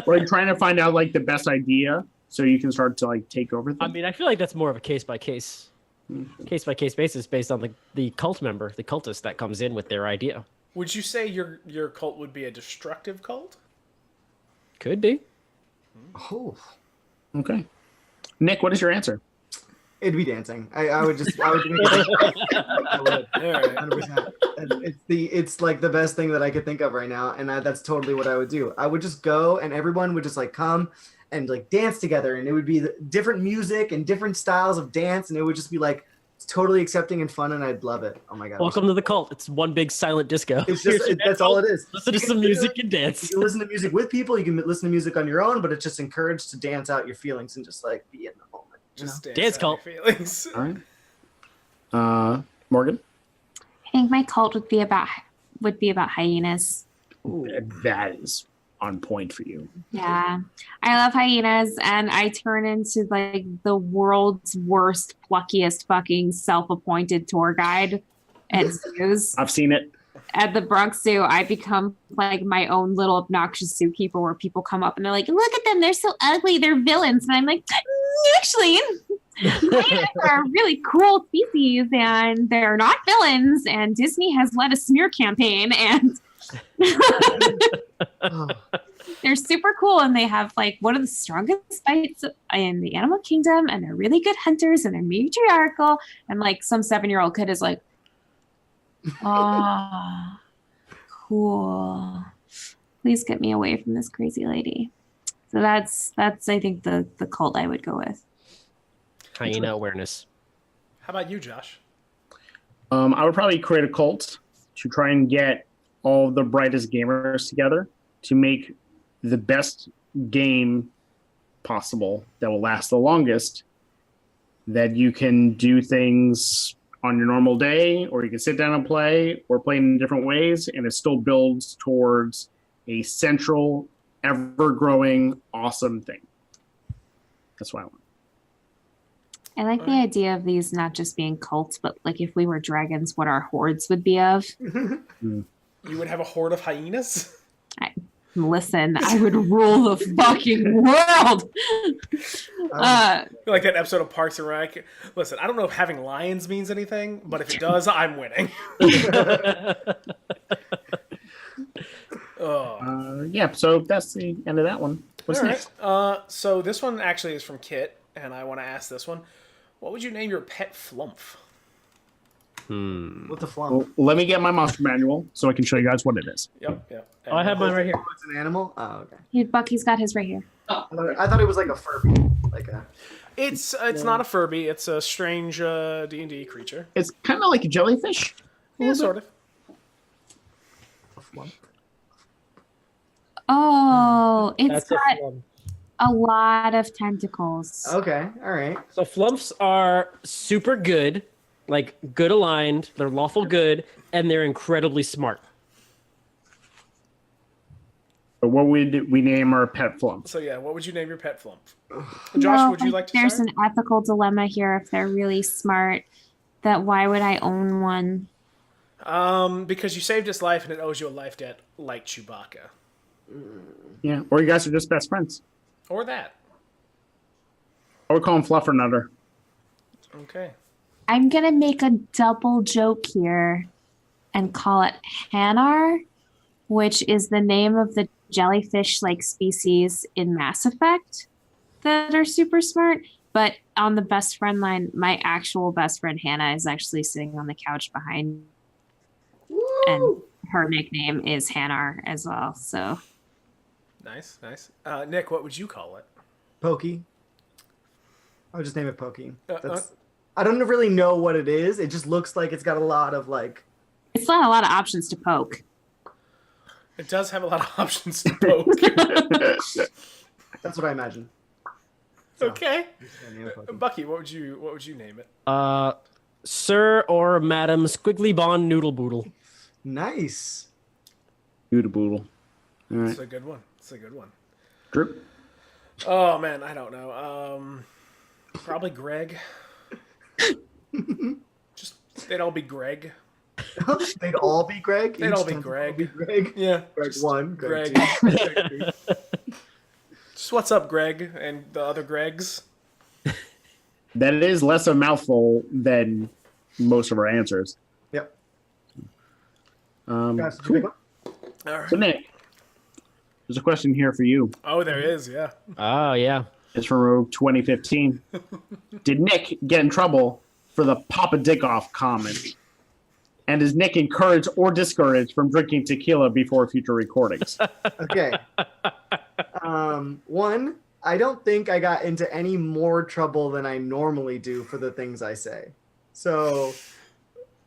Or are you trying to find out like the best idea so you can start to like take over
I
things?
mean, I feel like that's more of a case by case basis based on the cult member, the cultist that comes in with their idea.
Would you say your cult would be a destructive cult?
Could be.
Oh,
Okay. Nick, what is your answer?
it'd be dancing. I would just. I would. I would.
All right.
100%. It's like the best thing that I could think of right now, and that's totally what I would do. I would just go, and everyone would just like come and like dance together, and it would be different music and different styles of dance, and it would just be like It's totally accepting and fun, and I'd love it. Oh my god!
Welcome to the cult. It's one big silent disco.
It's just that's all it is.
Listen to
You
some
can
music
literally-
and dance.
You can listen to music with people. You can listen to music on your own, but it's just encouraged to dance out your feelings and just like be in the moment. You know?
Just
Dance
out
cult.
your feelings.
All right. Morgan?
I think my cult would be about hyenas.
That is on point for you.
Yeah, I love hyenas, and I turn into like the world's worst, pluckiest, fucking self-appointed tour guide at zoos.
I've seen it.
At the Bronx Zoo, I become like my own little obnoxious zookeeper, where people come up and they're like, "Look at them, they're so ugly, they're villains," and I'm like, "Actually, hyenas are a really cool species, and they're not villains. And Disney has led a smear campaign, and."
Oh,
They're super cool, and they have like one of the strongest fights in the animal kingdom, and they're really good hunters, and they're matriarchal. And like some 7-year-old kid is like, "Oh, cool. Please get me away from this crazy lady." So that's I think the cult I would go with.
Hyena awareness.
How about you, Josh?
I would probably create a cult to try and get all of the brightest gamers together to make the best game possible that will last the longest, that you can do things on your normal day, or you can sit down and play, or play in different ways, and it still builds towards a central, ever-growing, awesome thing. That's what I want.
I like the idea of these not just being cults, but like if we were dragons, what our hordes would be of.
You would have a horde of hyenas?
Listen, I would rule the fucking world.
Like that episode of Parks and Rec. Listen, I don't know if having lions means anything, but if it does, I'm winning.
Yeah, so that's the end of that one. What's
All
next?
right. So this one actually is from Kit, and I want to ask this one. What would you name your pet flumph?
what the flump?
Well, let me get my monster manual so I can show you guys what it is.
Yep.
Oh, I have mine right here.
It's an animal. Oh, okay.
Bucky's got his right here.
I thought it was like a Furby, like a.
It's not a Furby. It's a strange D&D creature.
It's kind of like a jellyfish.
Yeah, sort of.
A flump.
Oh, it's
That's a
got
flump.
a lot of tentacles.
Okay, all right.
So flumps are super good, like good aligned. They're lawful good, and they're incredibly smart.
But what would we name our pet flump?
So yeah, what would you name your pet flumph?
You
Josh,
know,
would you like to
There's
start?
an ethical dilemma here. If they're really smart, that why would I own one?
Because you saved its life and it owes you a life debt, like Chewbacca.
Yeah, or you guys are just best friends.
Or that.
I would call him Fluffernutter.
Okay.
I'm gonna make a double joke here and call it Hanar, which is the name of the jellyfish-like species in Mass Effect that are super smart. But on the best friend line, my actual best friend Hannah is actually sitting on the couch behind, and her nickname is Hanar as well. So
Nice. Nick, what would you call it?
Pokey. I would just name it Pokey.
Uh,
I don't really know what it is. It just looks like it's got a lot of like.
it's not a lot of options to poke.
It does have a lot of options to poke.
That's what I imagine.
Okay.
Just gonna name it Pokey.
Bucky, what would you name it?
Sir or Madam Squiggly Bond Noodle Boodle.
Nice.
Beautiful. All right,
It's a good one.
Drew.
Oh man, I don't know. Probably Greg. Just they'd all be Greg.
They'd all be Greg.
They'd
Each
all be
tentacle
Greg.
would be Greg.
Yeah.
Greg
just
1, Greg
Greg.
2, Greg 3.
Just what's up, Greg, and the other Gregs.
That is less a mouthful than most of our answers.
Yep.
Cool.
Guys, did you pick one?
All right.
So Nick, there's a question here for you.
Oh, there is. Yeah.
Oh yeah.
It's from Rogue 2015. Did Nick get in trouble for the Papa Dick Off comment? And is Nick encouraged or discouraged from drinking tequila before future recordings?
Okay. One, I don't think I got into any more trouble than I normally do for the things I say. So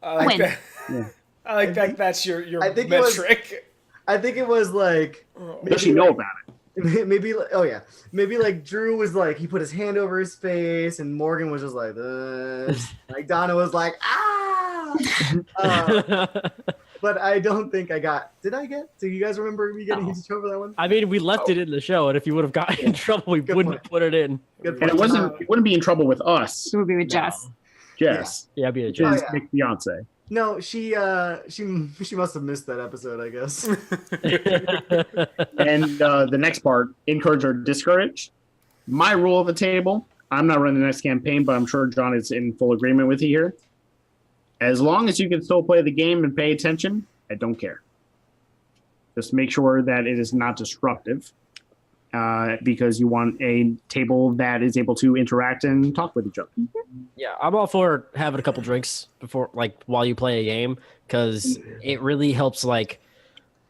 I like
Win.
that.
Yeah.
I like that. That's your
I think it was-
metric.
I think it was like
Does she know about it?
maybe maybe like Drew was like he put his hand over his face and Morgan was just like like Donna was like but I don't think I got. Do you guys remember me getting into trouble for that one?
I mean, we left it in the show, and if you would have gotten in trouble, we
Good
wouldn't
point.
put it in.
Good
And
point.
it wouldn't be in trouble with us,
It would be with Jess.
Jess.
Yeah, be a
Which
joke.
is Nick's fiance.
No, she must have missed that episode, I guess.
And the next part, encourage or discourage. My rule of the table, I'm not running the next campaign, but I'm sure John is in full agreement with you here. As long as you can still play the game and pay attention, I don't care. Just make sure that it is not disruptive because you want a table that is able to interact and talk with each other.
Yeah, I'm all for having a couple drinks before, like, while you play a game, because it really helps, like,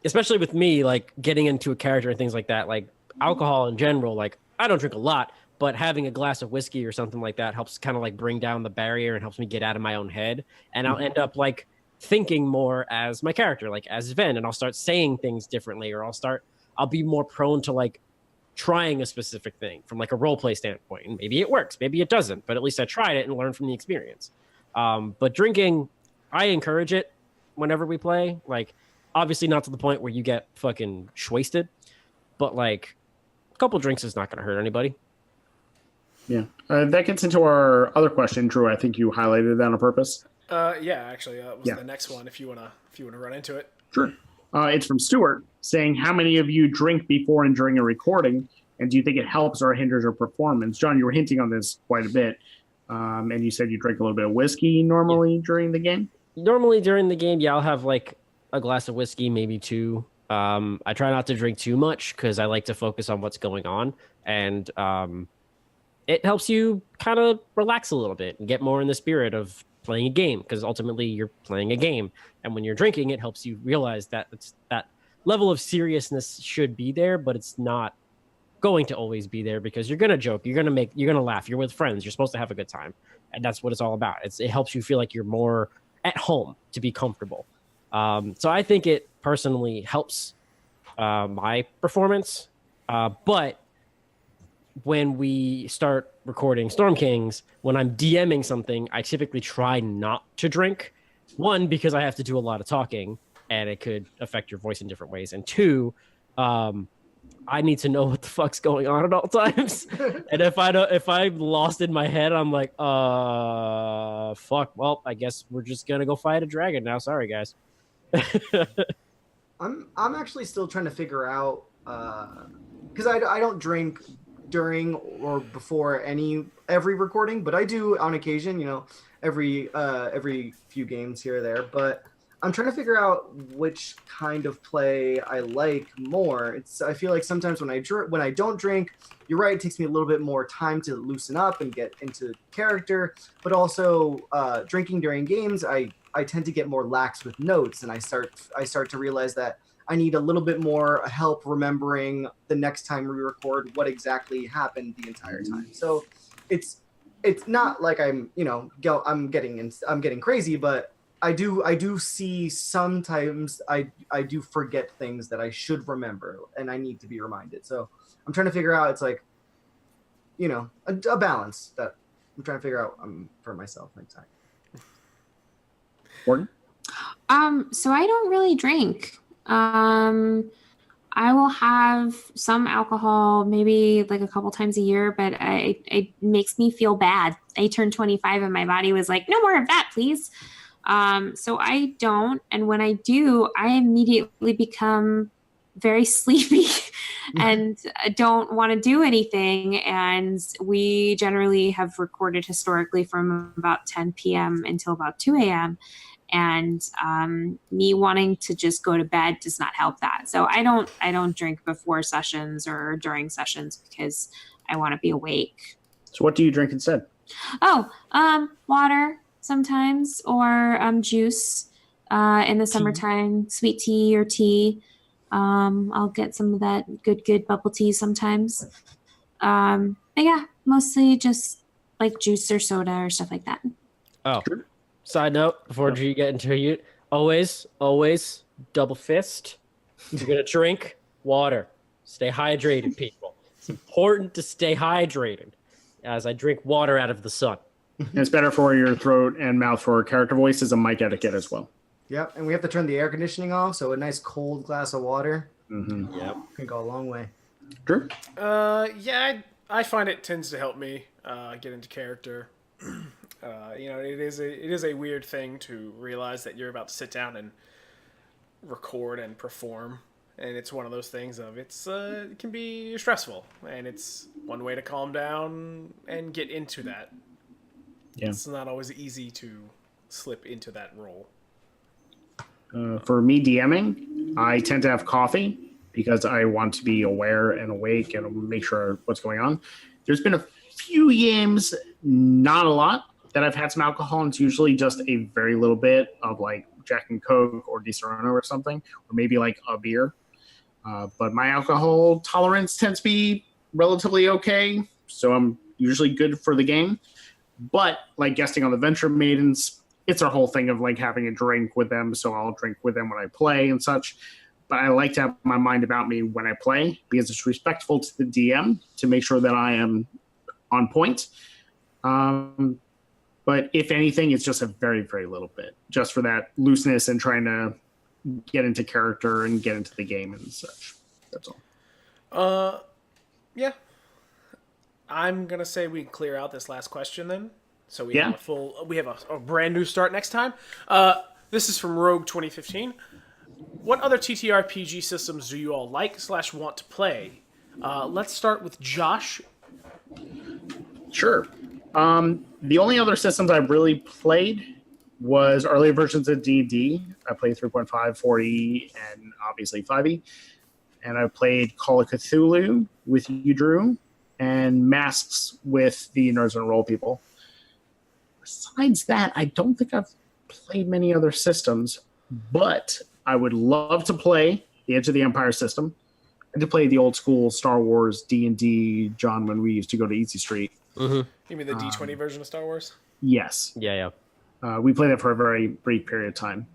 especially with me, like, getting into a character and things like that. Like, alcohol in general, like, I don't drink a lot, but having a glass of whiskey or something like that helps kind of, like, bring down the barrier and helps me get out of my own head. And I'll end up, like, thinking more as my character, like, as Ven, and I'll start saying things differently, or I'll be more prone to, like, trying a specific thing from like a role play standpoint, and maybe it works, maybe it doesn't, but at least I tried it and learned from the experience. But drinking, I encourage it whenever we play. Like, obviously not to the point where you get fucking wasted, but like a couple drinks is not going to hurt anybody.
Yeah. That gets into our other question, Drew. I think you highlighted that on purpose.
Yeah, actually, that was the next one. If you wanna run into it.
Sure. It's from Stuart saying, how many of you drink before and during a recording? And do you think it helps or hinders your performance? John, you were hinting on this quite a bit. And you said you drink a little bit of whiskey normally during the game?
Normally during the game, yeah, I'll have like a glass of whiskey, maybe two. I try not to drink too much because I like to focus on what's going on. And it helps you kind of relax a little bit and get more in the spirit of playing a game, because ultimately you're playing a game. And when you're drinking, it helps you realize that that level of seriousness should be there, but it's not going to always be there, because you're going to joke, you're going to laugh, you're with friends, you're supposed to have a good time. And that's what it's all about. It helps you feel like you're more at home, to be comfortable. So I think it personally helps my performance. But when we start recording Storm Kings, when I'm DMing something, I typically try not to drink. One, because I have to do a lot of talking and it could affect your voice in different ways. And two, I need to know what the fuck's going on at all times. And if I'm lost in my head, I'm like, fuck. Well, I guess we're just gonna go fight a dragon now. Sorry, guys.
I'm actually still trying to figure out because I don't drink during or before every recording, but I do on occasion, every few games here or there. But I'm trying to figure out which kind of play I like more. I feel like sometimes when I don't drink, you're right, it takes me a little bit more time to loosen up and get into character. But also drinking during games, I tend to get more lax with notes, and I start to realize that I need a little bit more help remembering the next time we record what exactly happened the entire time. So it's not like I'm getting crazy, but I do see sometimes I do forget things that I should remember, and I need to be reminded. So I'm trying to figure out, it's like, a balance that I'm trying to figure out for myself next time.
Morgan?
So I don't really drink. I will have some alcohol maybe like a couple times a year, but it makes me feel bad. I turned 25 and my body was like, no more of that, please. So I don't. And when I do, I immediately become very sleepy and don't want to do anything. And we generally have recorded historically from about 10 p.m. until about 2 a.m. And me wanting to just go to bed does not help that. So I don't drink before sessions or during sessions because I want to be awake.
So what do you drink instead?
Water sometimes, or juice in the summertime, sweet tea or tea. I'll get some of that good bubble tea sometimes. But yeah, mostly just like juice or soda or stuff like that.
Oh, side note before you get into it, always double fist. You're gonna drink water. Stay hydrated, people. It's important to stay hydrated as I drink water out of the sun.
And it's better for your throat and mouth for character voices and mic etiquette as well.
Yep, and we have to turn the air conditioning off, so a nice cold glass of water
Yep.
can go a long way.
Drew?
Yeah, I find it tends to help me get into character. It is a weird thing to realize that you're about to sit down and record and perform, and it's one of those things of it can be stressful, and it's one way to calm down and get into that.
Yeah.
It's not always easy to slip into that role.
For me, DMing, I tend to have coffee because I want to be aware and awake and make sure what's going on. There's been a few games, not a lot, that I've had some alcohol, and it's usually just a very little bit of like Jack and Coke or Di Serono or something, or maybe like a beer. But my alcohol tolerance tends to be relatively okay, so I'm usually good for the game. But like guesting on the Venture Maidens, it's our whole thing of like having a drink with them, so I'll drink with them when I play and such. But I like to have my mind about me when I play because it's respectful to the DM to make sure that I am on point. But if anything, it's just a very, very little bit, just for that looseness and trying to get into character and get into the game and such. That's all.
Yeah. I'm gonna say we clear out this last question then. So we have a brand new start next time. This is from Rogue 2015. What other TTRPG systems do you all like/want to play? Let's start with Josh.
Sure. The only other systems I've really played was earlier versions of D&D. I played 3.5, 4e, and obviously 5e. And I played Call of Cthulhu with you, Drew, and Masks with the Nerds and Roll people. Besides that, I don't think I've played many other systems, but I would love to play the Edge of the Empire system and to play the old school Star Wars D&D, John, when we used to go to Easy Street.
You mean the D20 version of Star Wars?
Yes.
Yeah.
We played that for a very brief period of time.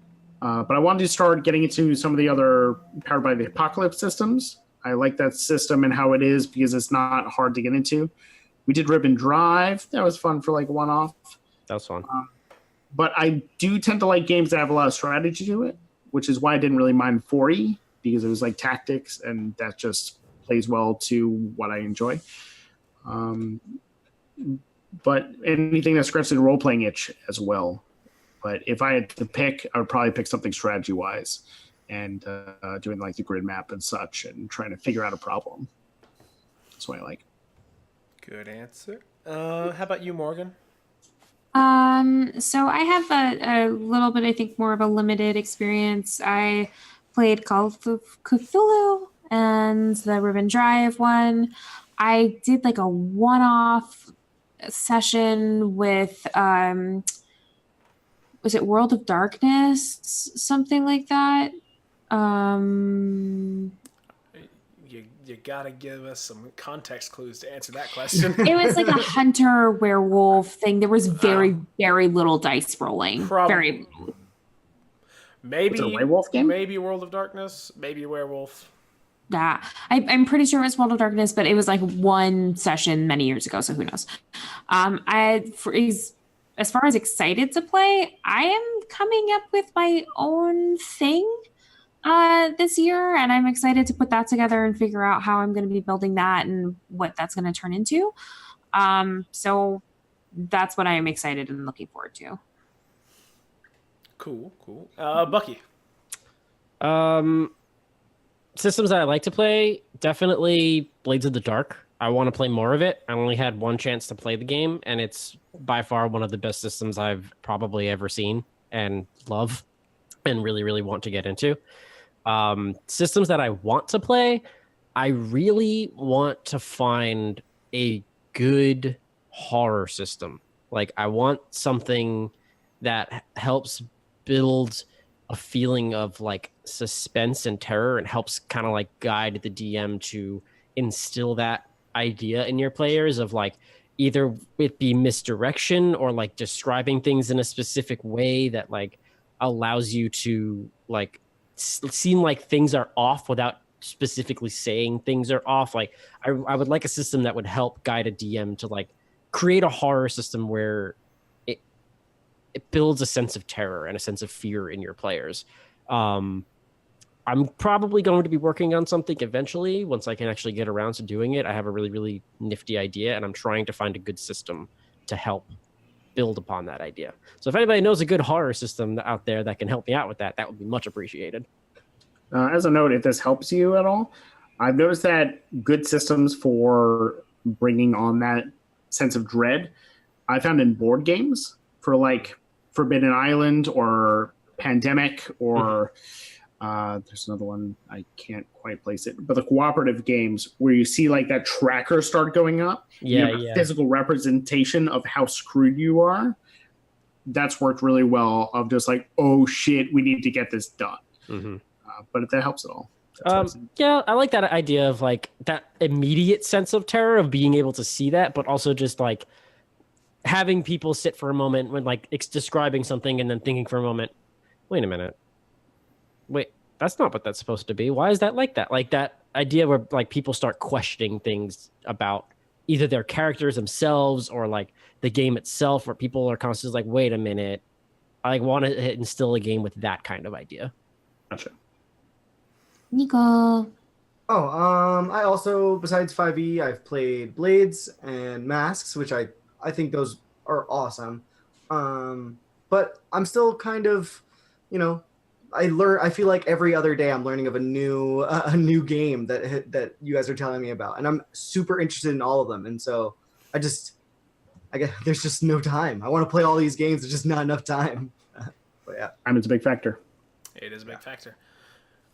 But I wanted to start getting into some of the other Powered by the Apocalypse systems. I like that system and how it is because it's not hard to get into. We did Ribbon Drive. That was fun for like one-off.
That was fun.
But I do tend to like games that have a lot of strategy to it, which is why I didn't really mind 4E because it was like tactics and that just plays well to what I enjoy. But anything that scratches the role-playing itch as well. But if I had to pick, I would probably pick something strategy-wise and doing like the grid map and such and trying to figure out a problem. That's what I like.
Good answer. How about you, Morgan?
So I have a little bit, I think, more of a limited experience. I played Call of Cthulhu and the Ribbon Drive one. I did like a one-off session with was it World of Darkness, something like that.
You gotta give us some context clues to answer that question.
It was like a hunter werewolf thing. There was very little dice rolling.
Probably.
Very
Maybe
It's a werewolf game?
Maybe World of Darkness. Maybe werewolf.
Yeah, I'm pretty sure it was World of Darkness, but it was like one session many years ago, so who knows? As far as excited to play, I am coming up with my own thing this year, and I'm excited to put that together and figure out how I'm going to be building that and what that's going to turn into. So that's what I am excited and looking forward to.
Cool. Bucky.
Systems that I like to play, definitely Blades of the Dark. I want to play more of it. I only had one chance to play the game, and it's by far one of the best systems I've probably ever seen and love and really, really want to get into. Systems that I want to play, I really want to find a good horror system. Like, I want something that helps build a feeling of like suspense and terror and helps kind of like guide the DM to instill that idea in your players of like, either it be misdirection or like describing things in a specific way that like allows you to like seem like things are off without specifically saying things are off. Like I would like a system that would help guide a DM to like create a horror system where it builds a sense of terror and a sense of fear in your players. I'm probably going to be working on something eventually once I can actually get around to doing it. I have a really, really nifty idea, and I'm trying to find a good system to help build upon that idea. So if anybody knows a good horror system out there that can help me out with that, that would be much appreciated.
As a note, if this helps you at all, I've noticed that good systems for bringing on that sense of dread, I found in board games for like Forbidden Island or Pandemic or there's another one, I can't quite place it, but the cooperative games where you see like that tracker start going up, you have a physical representation of how screwed you are. That's worked really well of just like, oh shit, we need to get this done. But if that helps at all.
Yeah, I like that idea of like that immediate sense of terror of being able to see that, but also just like having people sit for a moment when like it's describing something and then thinking for a moment, wait a minute. Wait, that's not what that's supposed to be. Why is that like that? Like that idea where like people start questioning things about either their characters themselves or like the game itself, where people are constantly like, wait a minute, I like want to instill a game with that kind of idea.
Gotcha.
Nico.
I also, besides 5e, I've played Blades and Masks, which I think those are awesome. But I'm still kind of, I feel like every other day I'm learning of a new game that you guys are telling me about, and I'm super interested in all of them. And so I guess there's just no time. I want to play all these games. There's just not enough time. But yeah,
It's a big factor.
It is a big factor.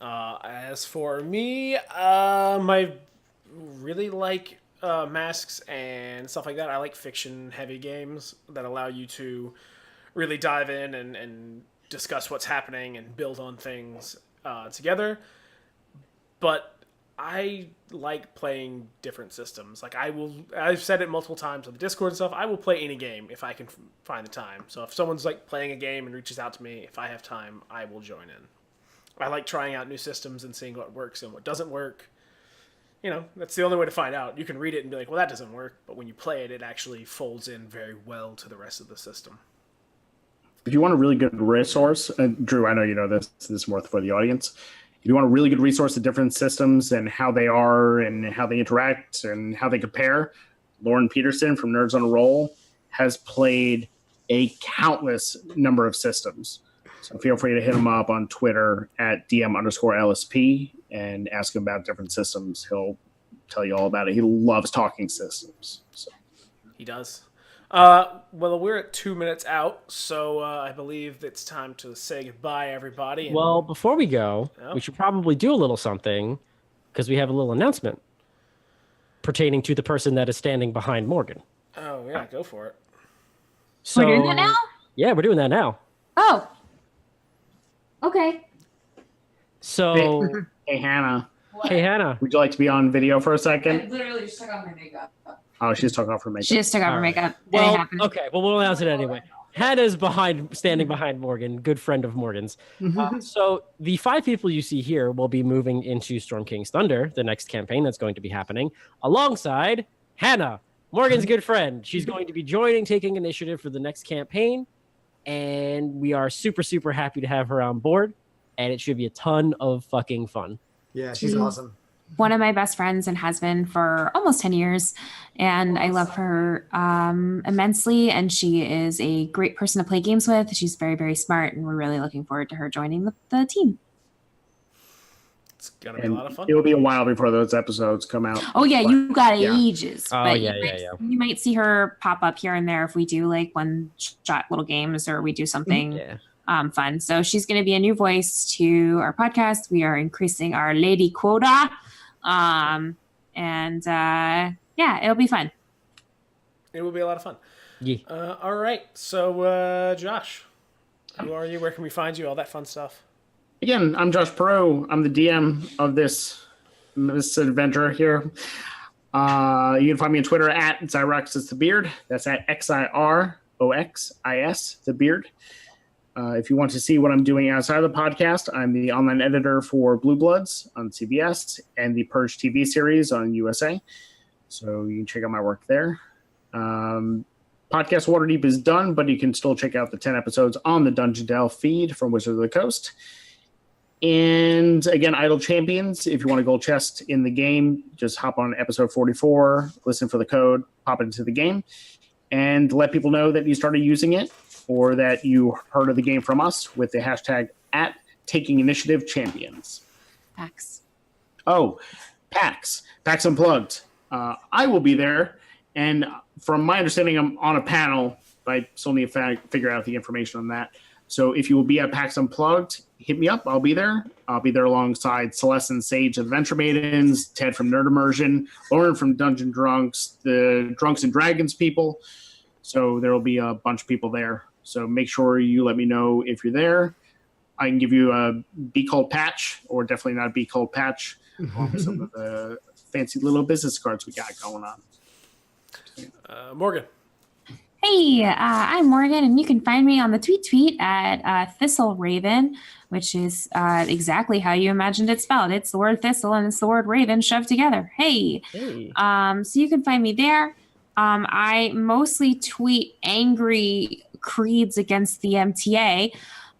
As for me, I really like Masks and stuff like that. I like fiction-heavy games that allow you to really dive in and discuss what's happening and build on things together. But I like playing different systems. Like I've said it multiple times on the Discord and stuff, I will play any game if I can find the time. So if someone's like playing a game and reaches out to me, if I have time, I will join in. I like trying out new systems and seeing what works and what doesn't work. That's the only way to find out. You can read it and be like, well, that doesn't work. But when you play it, it actually folds in very well to the rest of the system.
If you want a really good resource, Drew, I know you know this is more for the audience. If you want a really good resource of different systems and how they are and how they interact and how they compare, Lauren Peterson from Nerds on a Roll has played a countless number of systems. So feel free to hit him up on Twitter at DM_LSP and ask him about different systems. He'll tell you all about it. He loves talking systems. So.
He does. Well, we're at 2 minutes out, so I believe it's time to say goodbye, everybody.
Well, before we go, we should probably do a little something because we have a little announcement pertaining to the person that is standing behind Morgan.
Oh, yeah, go for it.
So,
we're doing that now?
Yeah, we're doing that now.
Oh. Okay.
So,
Hey, Hannah.
What?
Hey, Hannah.
Would you like to be on video for a
I
second?
literally just took off my makeup.
Oh, she's talking off her makeup.
She just took off her
All right.
makeup.
Well, okay. Well, we'll announce it anyway. Hannah's standing behind Morgan, good friend of Morgan's. So the 5 people you see here will be moving into Storm King's Thunder, the next campaign that's going to be happening, alongside Hannah, Morgan's good friend. She's going to be taking initiative for the next campaign, and we are super, super happy to have her on board, and it should be a ton of fucking fun.
Yeah, she's awesome.
One of my best friends and has been for almost 10 years. And I love her immensely. And she is a great person to play games with. She's very, very smart. And we're really looking forward to her joining the team.
It's going to be a lot of fun.
It'll be a while before those episodes come out.
Oh, yeah, you got
Yeah.
ages.
Oh,
but
yeah.
You might see her pop up here and there if we do like one-shot little games or we do something fun. So she's going to be a new voice to our podcast. We are increasing our lady quota. Yeah, it'll be fun.
It will be a lot of fun.
Yeah.
All right. So, Josh, who are you? Where can we find you? All that fun stuff.
Again, I'm Josh Perault. I'm the DM of this adventure here. You can find me on Twitter at Xyroxis the Beard. That's at XIROXIS the Beard. If you want to see what I'm doing outside of the podcast, I'm the online editor for Blue Bloods on CBS and the Purge TV series on USA. So you can check out my work there. Podcast Waterdeep is done, but you can still check out the 10 episodes on the Dungeon Delve feed from Wizards of the Coast. And again, Idle Champions, if you want a gold chest in the game, just hop on episode 44, listen for the code, pop it into the game, and let people know that you started using it or that you heard of the game from us with the hashtag at Taking Initiative Champions.
PAX.
Oh, PAX Unplugged. I will be there, and from my understanding, I'm on a panel, but I still need to figure out the information on that. So if you will be at PAX Unplugged, hit me up. I'll be there. I'll be there alongside Celeste and Sage of Adventure Maidens, Ted from Nerd Immersion, Lauren from Dungeon Drunks, the Drunks and Dragons people. So there will be a bunch of people there. So make sure you let me know if you're there. I can give you a Be Cold patch, or definitely not a Be Cold patch, along with some of the fancy little business cards we got going on.
Morgan.
Hey, I'm Morgan, and you can find me on the tweet at Thistle Raven, which is exactly how you imagined it spelled. It's the word thistle and it's the word raven shoved together. Hey. So you can find me there. I mostly tweet angry creeds against the MTA.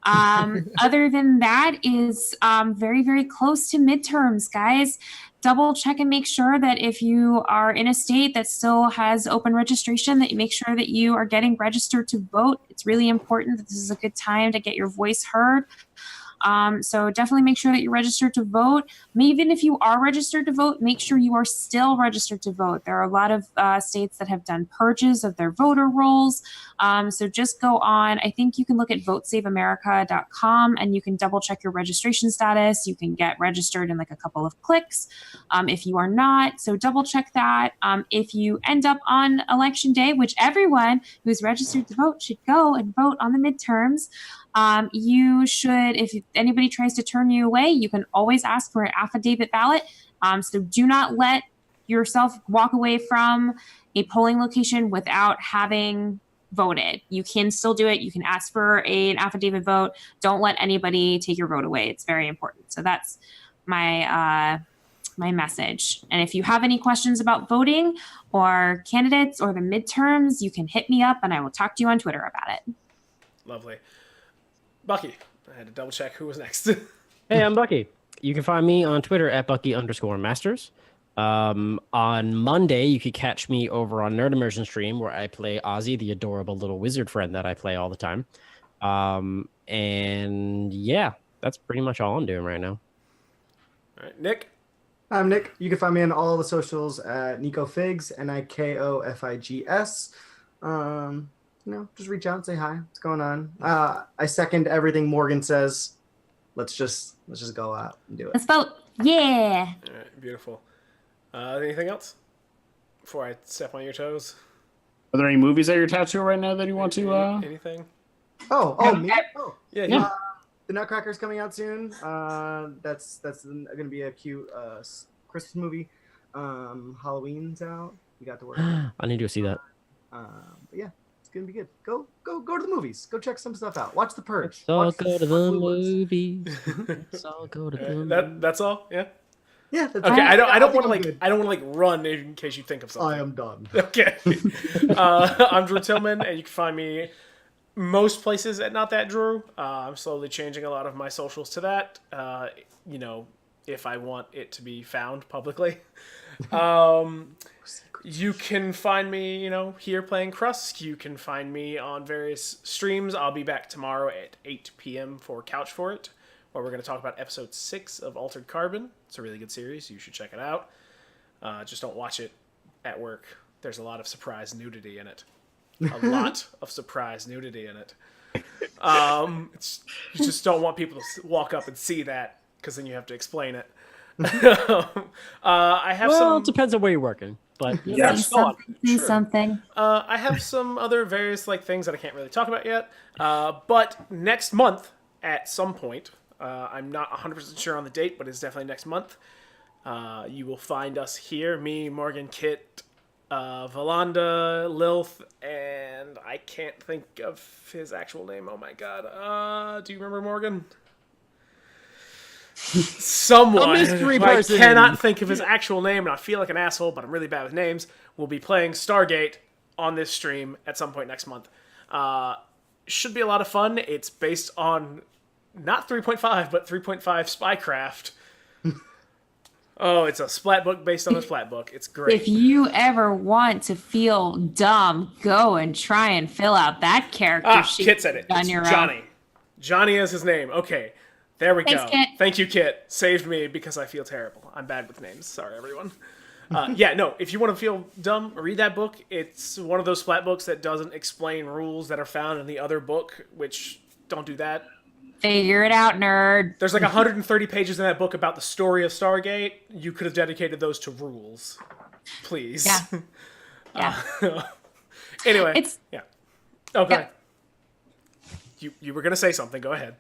Other than that is very, very close to midterms, guys. Double check and make sure that if you are in a state that still has open registration, that you make sure that you are getting registered to vote. It's really important that this is a good time to get your voice heard. So definitely make sure that you're registered to vote. Even if you are registered to vote, make sure you are still registered to vote. There are a lot of states that have done purges of their voter rolls. So just go on. I think you can look at votesaveamerica.com and you can double check your registration status. You can get registered in like a couple of clicks if you are not. So double check that. If you end up on election day, which everyone who's registered to vote should go and vote on the midterms. You should, if anybody tries to turn you away, you can always ask for an affidavit ballot. So do not let yourself walk away from a polling location without having voted. You can still do it. You can ask for an affidavit vote. Don't let anybody take your vote away. It's very important. So that's my message. And if you have any questions about voting or candidates or the midterms, you can hit me up and I will talk to you on Twitter about it.
Lovely. Bucky. I had to double check who was next.
Hey, I'm Bucky. You can find me on Twitter at Bucky_Masters. On Monday, you could catch me over on Nerd Immersion stream where I play Ozzy, the adorable little wizard friend that I play all the time. And yeah, that's pretty much all I'm doing right now.
All right, Nick.
I'm Nick. You can find me on all the socials at Nico Figs, NIKOFIGS. Just reach out and say hi. What's going on? I second everything Morgan says. Let's just go out and do it.
Let's vote. Yeah.
All right, beautiful. Anything else before I step on your toes?
Are there any movies that you're attached to right now that you want to?
Anything?
Me? Oh,
Yeah.
The Nutcracker's coming out soon. That's going to be a cute Christmas movie. Halloween's out. We got to work.
I need to go see that.
But yeah. Gonna be good. Go to the movies. Go check some stuff out. Watch The Purge.
So go to the movies. So go to the movies.
That's all. Yeah.
Yeah. That's
Okay. I don't want
I'm
to
good.
run in case you think of something.
I am done.
Okay. I'm Drew Tillman, and you can find me most places at Not That Drew. I'm slowly changing a lot of my socials to that. If I want it to be found publicly. You can find me, here playing Krusk. You can find me on various streams. I'll be back tomorrow at 8 p.m. for Couch For It, where we're going to talk about episode 6 of Altered Carbon. It's a really good series. You should check it out. Just don't watch it at work. There's a lot of surprise nudity in it. A lot of surprise nudity in it. You just don't want people to walk up and see that, because then you have to explain it. I have
Well, it depends on where you're working. But
Yes.
Do something.
I have some other various things that I can't really talk about yet. But next month, at some point, I'm not 100% sure on the date, but it's definitely next month. You will find us here, me, Morgan, Kit, Valanda, Lilth, and I can't think of his actual name. Oh my god. Do you remember Morgan? Someone.
A mystery
I
person.
cannot think of his actual name, and I feel like an asshole, but I'm really bad with names. Will be playing Stargate on this stream at some point next month. Should be a lot of fun. It's based on not 3.5, but 3.5 Spycraft. Oh, it's a splat book based on a splat book. It's great.
If you ever want to feel dumb, go and try and fill out that character sheet
Kit said it.
on
It's
your
Johnny.
own.
Johnny is his name. Okay. There we
Thanks,
go.
Kit.
Thank you, Kit. Saved me because I feel terrible. I'm bad with names. Sorry, everyone. If you want to feel dumb, read that book. It's one of those flat books that doesn't explain rules that are found in the other book, which don't do that.
Figure it out, nerd.
There's like 130 pages in that book about the story of Stargate. You could have dedicated those to rules. Please.
Yeah. Yeah.
Anyway.
It's
Yeah. Oh, go ahead. You were going to say something. Go ahead.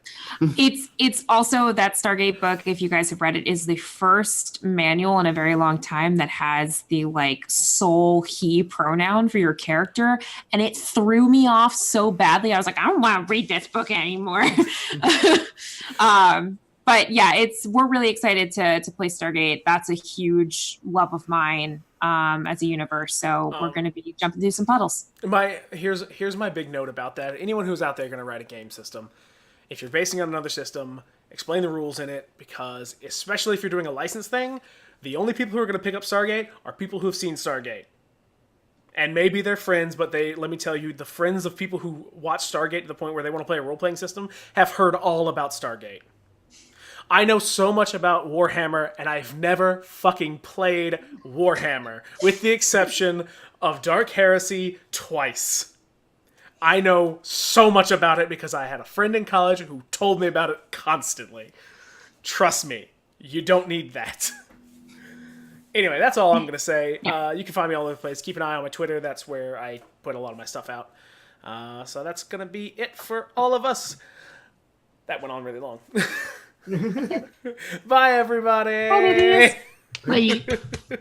It's also that Stargate book, if you guys have read it, is the first manual in a very long time that has the like sole he pronoun for your character, and it threw me off so badly. I was like, I don't want to read this book anymore. But yeah, we're really excited to play Stargate. That's a huge love of mine as a universe. So we're going to be jumping through some puddles.
Here's my big note about that. Anyone who's out there going to write a game system, if you're basing on another system, explain the rules in it, because especially if you're doing a license thing, the only people who are going to pick up Stargate are people who have seen Stargate. And maybe they're friends, but let me tell you, the friends of people who watch Stargate to the point where they want to play a role-playing system have heard all about Stargate. I know so much about Warhammer, and I've never fucking played Warhammer, with the exception of Dark Heresy twice. I know so much about it because I had a friend in college who told me about it constantly. Trust me, you don't need that. Anyway, that's all I'm going to say. You can find me all over the place. Keep an eye on my Twitter. That's where I put a lot of my stuff out. So that's going to be it for all of us. That went on really long. Bye, everybody.
Bye, babies. Bye.